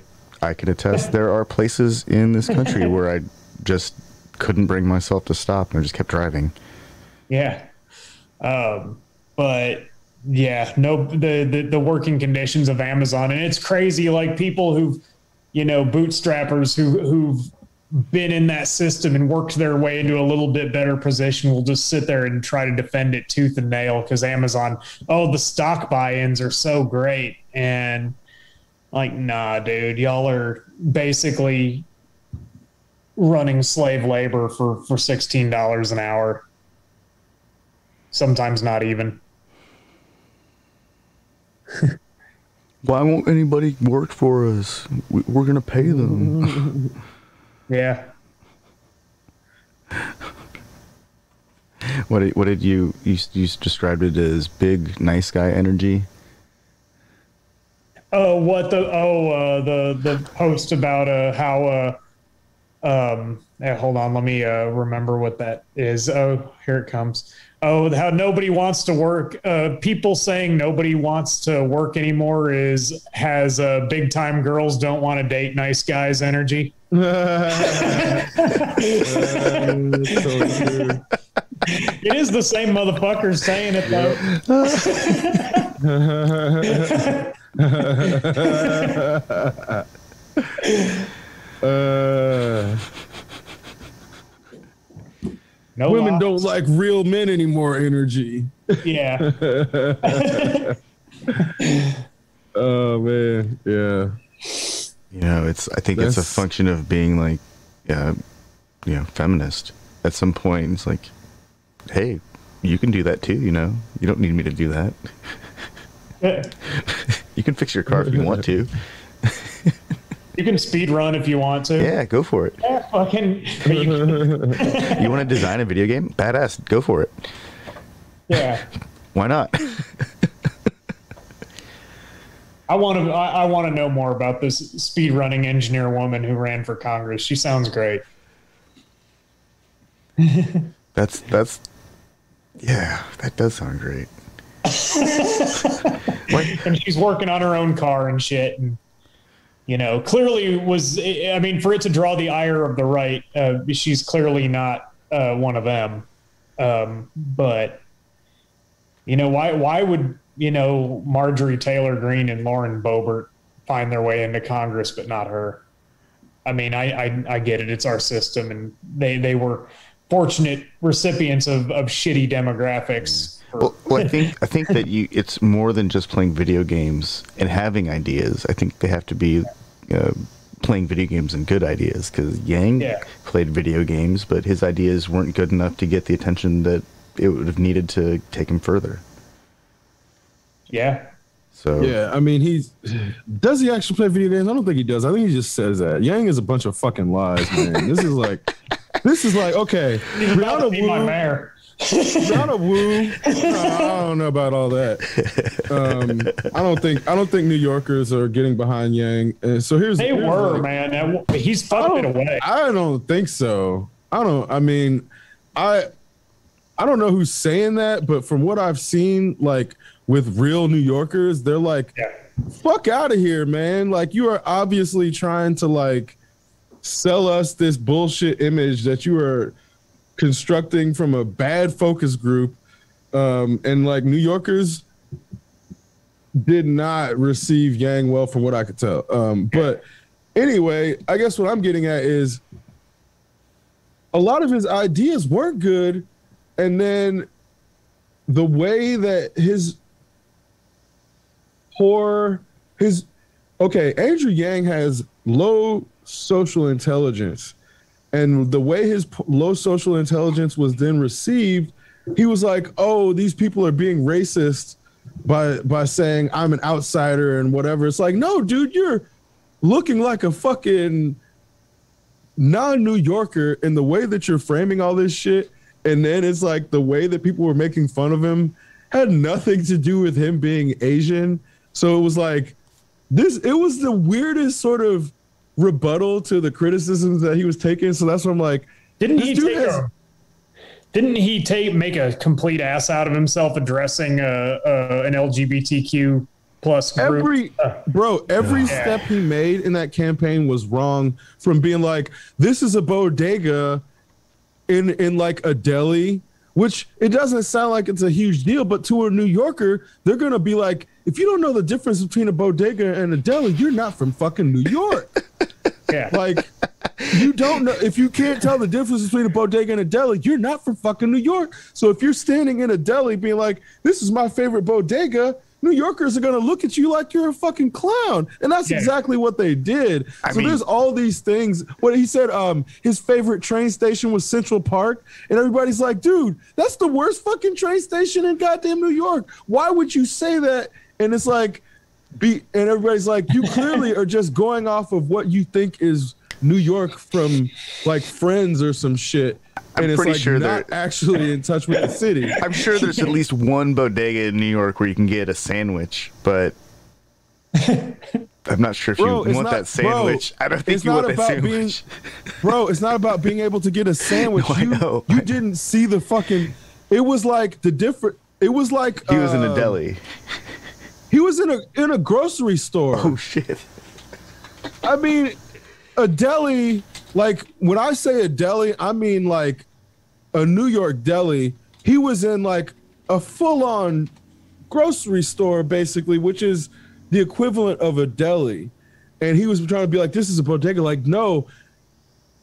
can attest there are places in this country where I just couldn't bring myself to stop and I just kept driving. Yeah. But yeah, no, the working conditions of Amazon, and it's crazy. Like, people who've, bootstrappers who've been in that system and worked their way into a little bit better position will just sit there and try to defend it tooth and nail because Amazon, the stock buy-ins are so great. And like, nah, dude, y'all are basically running slave labor for $16 an hour. Sometimes not even. Why won't anybody work for us? We're going to pay them. Yeah. What did you described it as big nice guy energy? Oh, the post about how hold on, let me remember what that is. Oh, here it comes. Oh, how nobody wants to work. People saying nobody wants to work anymore has big time girls don't want to date nice guys energy. So it is the same motherfuckers saying it though. No women don't like real men anymore energy. Yeah. Oh man, yeah. I think it's a function of being like, feminist. At some point, it's like, hey, you can do that too. You don't need me to do that. You can fix your car if you want to. You can speed run if you want to. Yeah, go for it. Yeah, fucking. You want to design a video game? Badass, go for it. Yeah. Why not? I want to know more about this speed running engineer woman who ran for Congress. She sounds great. That does sound great. And she's working on her own car and shit, and clearly for it to draw the ire of the right, she's clearly not one of them. But why would Marjorie Taylor Greene and Lauren Boebert find their way into Congress, but not her? I mean, I get it. It's our system, and they were fortunate recipients of shitty demographics. Well, I think that it's more than just playing video games and having ideas. I think they have to be playing video games and good ideas, because Yang played video games, but his ideas weren't good enough to get the attention that it would have needed to take him further. Yeah. So yeah, I mean, does he actually play video games? I don't think he does. I think he just says that. Yang is a bunch of fucking lies, man. This is like okay. Rihanna Wu. My mayor. Rihanna Wu. I don't know about all that. I don't think New Yorkers are getting behind Yang. So here's man. He's fucked it away. I don't think so. I don't know who's saying that, but from what I've seen, like with real New Yorkers, they're like, fuck out of here, man. Like, you are obviously trying to like sell us this bullshit image that you are constructing from a bad focus group. And like New Yorkers did not receive Yang well from what I could tell. But anyway, I guess what I'm getting at is a lot of his ideas weren't good. And then the way that Andrew Yang has low social intelligence, and the way his low social intelligence was then received, he was like, oh, these people are being racist by saying I'm an outsider and whatever. It's like, no, dude, you're looking like a fucking non-New Yorker in the way that you're framing all this shit. And then it's like the way that people were making fun of him had nothing to do with him being Asian. So it was like it was the weirdest sort of rebuttal to the criticisms that he was taking. So that's what I'm like, Didn't he make a complete ass out of himself addressing an LGBTQ plus group? Every step he made in that campaign was wrong, from being like, this is a bodega in like a deli, which it doesn't sound like it's a huge deal, but to a New Yorker, they're going to be like, if you don't know the difference between a bodega and a deli, you're not from fucking New York. Yeah. Like, you don't know, if you can't tell the difference between a bodega and a deli, you're not from fucking New York. So if you're standing in a deli being like, this is my favorite bodega, New Yorkers are going to look at you like you're a fucking clown. And that's exactly what they did. I mean, there's all these things. What he said, his favorite train station was Central Park. And everybody's like, dude, that's the worst fucking train station in goddamn New York. Why would you say that? And it's like, and everybody's like, you clearly are just going off of what you think is New York from like Friends or some shit. And it's pretty sure not actually in touch with the city. I'm sure there's at least one bodega in New York where you can get a sandwich, but I'm not sure if you want that sandwich. I don't think you want that sandwich. It's not about being able to get a sandwich. No, I know. You didn't see the fucking. It was like the different. It was like he was in a deli. He was in a grocery store. Oh shit! I mean, a deli. Like, when I say a deli, I mean like a New York deli. He was in like a full-on grocery store, basically, which is the equivalent of a deli. And he was trying to be like, this is a bodega. Like, no,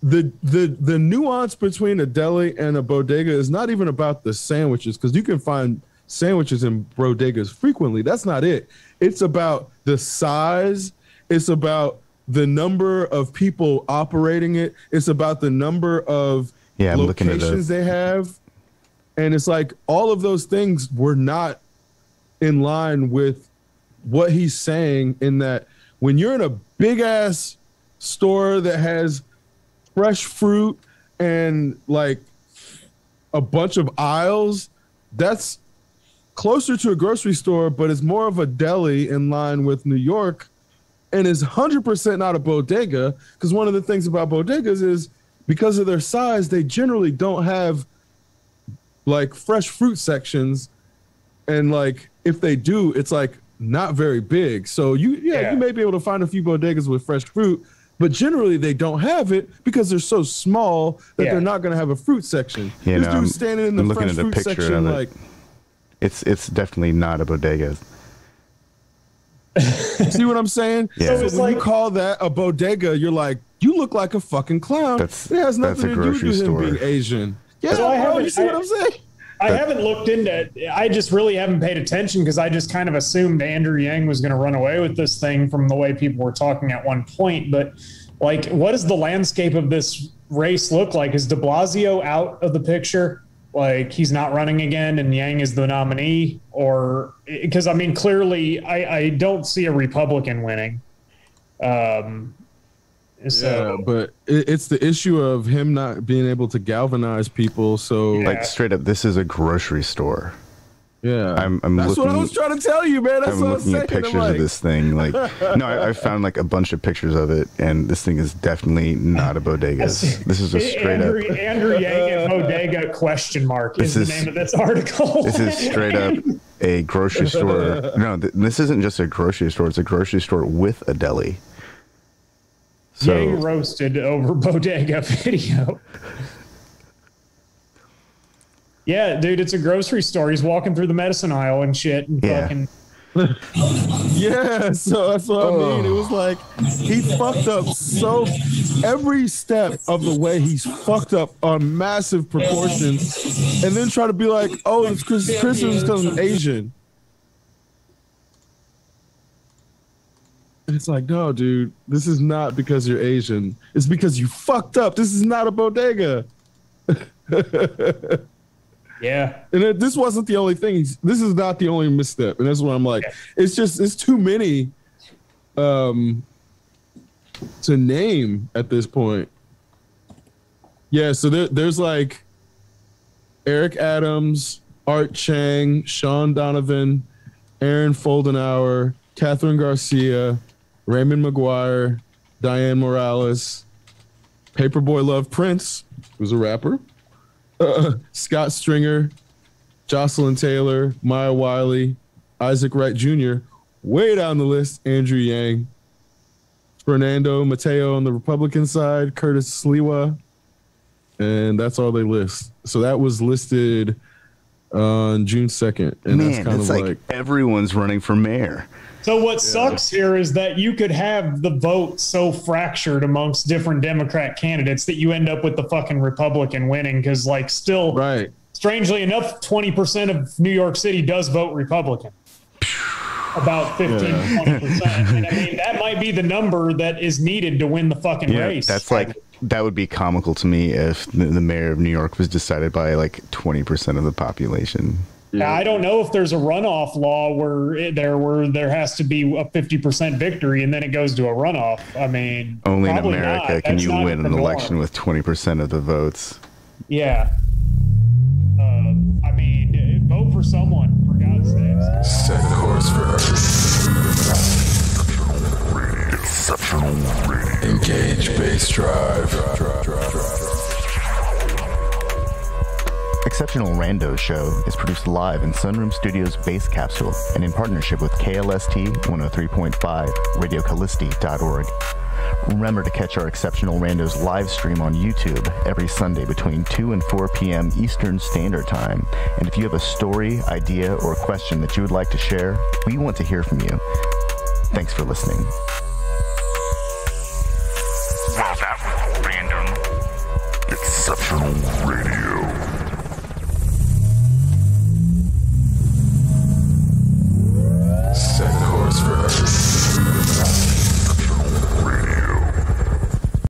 the nuance between a deli and a bodega is not even about the sandwiches, because you can find sandwiches in bodegas frequently. That's not it. It's about the size. It's about the number of people operating it. It's about the number of locations they have. And it's like all of those things were not in line with what he's saying, in that when you're in a big ass store that has fresh fruit and like a bunch of aisles, that's closer to a grocery store, but it's more of a deli in line with New York. And is 100% not a bodega, because one of the things about bodegas is because of their size, they generally don't have like fresh fruit sections. And like, if they do, it's like not very big. So you may be able to find a few bodegas with fresh fruit, but generally they don't have it because they're so small that they're not going to have a fruit section. Yeah, this dude's standing in the fresh fruit section, like it's definitely not a bodega. See what I'm saying? Yeah. So when you call that a bodega, you're like, you look like a fucking clown. It has nothing to do with him being Asian. Yeah, so you see what I'm saying? I haven't looked into it. I just really haven't paid attention, because I just kind of assumed Andrew Yang was going to run away with this thing from the way people were talking at one point. But like, what does the landscape of this race look like? Is de Blasio out of the picture? Like, he's not running again and Yang is the nominee? Or because I mean, clearly I don't see a Republican winning. But it's the issue of him not being able to galvanize people. So like, straight up, this is a grocery store. Yeah, I'm that's looking, what I was trying to tell you, man. That's I'm what looking at pictures of this thing. Like, no, I found like a bunch of pictures of it, and this thing is definitely not a bodega. This is a straight up Andrew Yang and bodega question mark is the name of this article. This is straight up a grocery store. No, this isn't just a grocery store. It's a grocery store with a deli. So, Yang roasted over bodega video. Yeah, dude, it's a grocery store. He's walking through the medicine aisle and shit. And fucking. Yeah, so that's what I mean. It was like he fucked up so every step of the way. He's fucked up on massive proportions, and then try to be like, "Oh, it's Christmas because I'm Asian." It's like, no, dude, this is not because you're Asian. It's because you fucked up. This is not a bodega. Yeah. And this wasn't the only thing. This is not the only misstep. And that's what I'm like, it's too many to name at this point. Yeah, so there's like Eric Adams, Art Chang, Sean Donovan, Aaron Foldenauer, Catherine Garcia, Raymond McGuire, Diane Morales, Paperboy Love Prince, who's a rapper, Scott Stringer, Jocelyn Taylor, Maya Wiley, Isaac Wright Jr., way down the list, Andrew Yang, Fernando Mateo on the Republican side, Curtis Sliwa, and that's all they list. So that was listed on June 2nd. And Man, that's kind of like everyone's running for mayor. So what sucks here is that you could have the vote so fractured amongst different Democrat candidates that you end up with the fucking Republican winning because, like, still, right. Strangely enough, 20% of New York City does vote Republican. About 15-20%. And I mean, that might be the number that is needed to win the fucking race. That's like, that would be comical to me if the mayor of New York was decided by like 20% of the population. Now, I don't know if there's a runoff law where there has to be a 50% victory and then it goes to a runoff. I mean, only in America can you win an election with 20% of the votes. Yeah. I mean, vote for someone, for God's sakes. Set course for Exceptional Radio. Engage base drive. Exceptional Randos show is produced live in Sunroom Studios Base Capsule and in partnership with KLST 103.5, RadioCallisti.org. Remember to catch our Exceptional Randos live stream on YouTube every Sunday between 2 and 4 p.m. Eastern Standard Time. And if you have a story, idea, or question that you would like to share, we want to hear from you. Thanks for listening. Well, that was random. Exceptional Radio.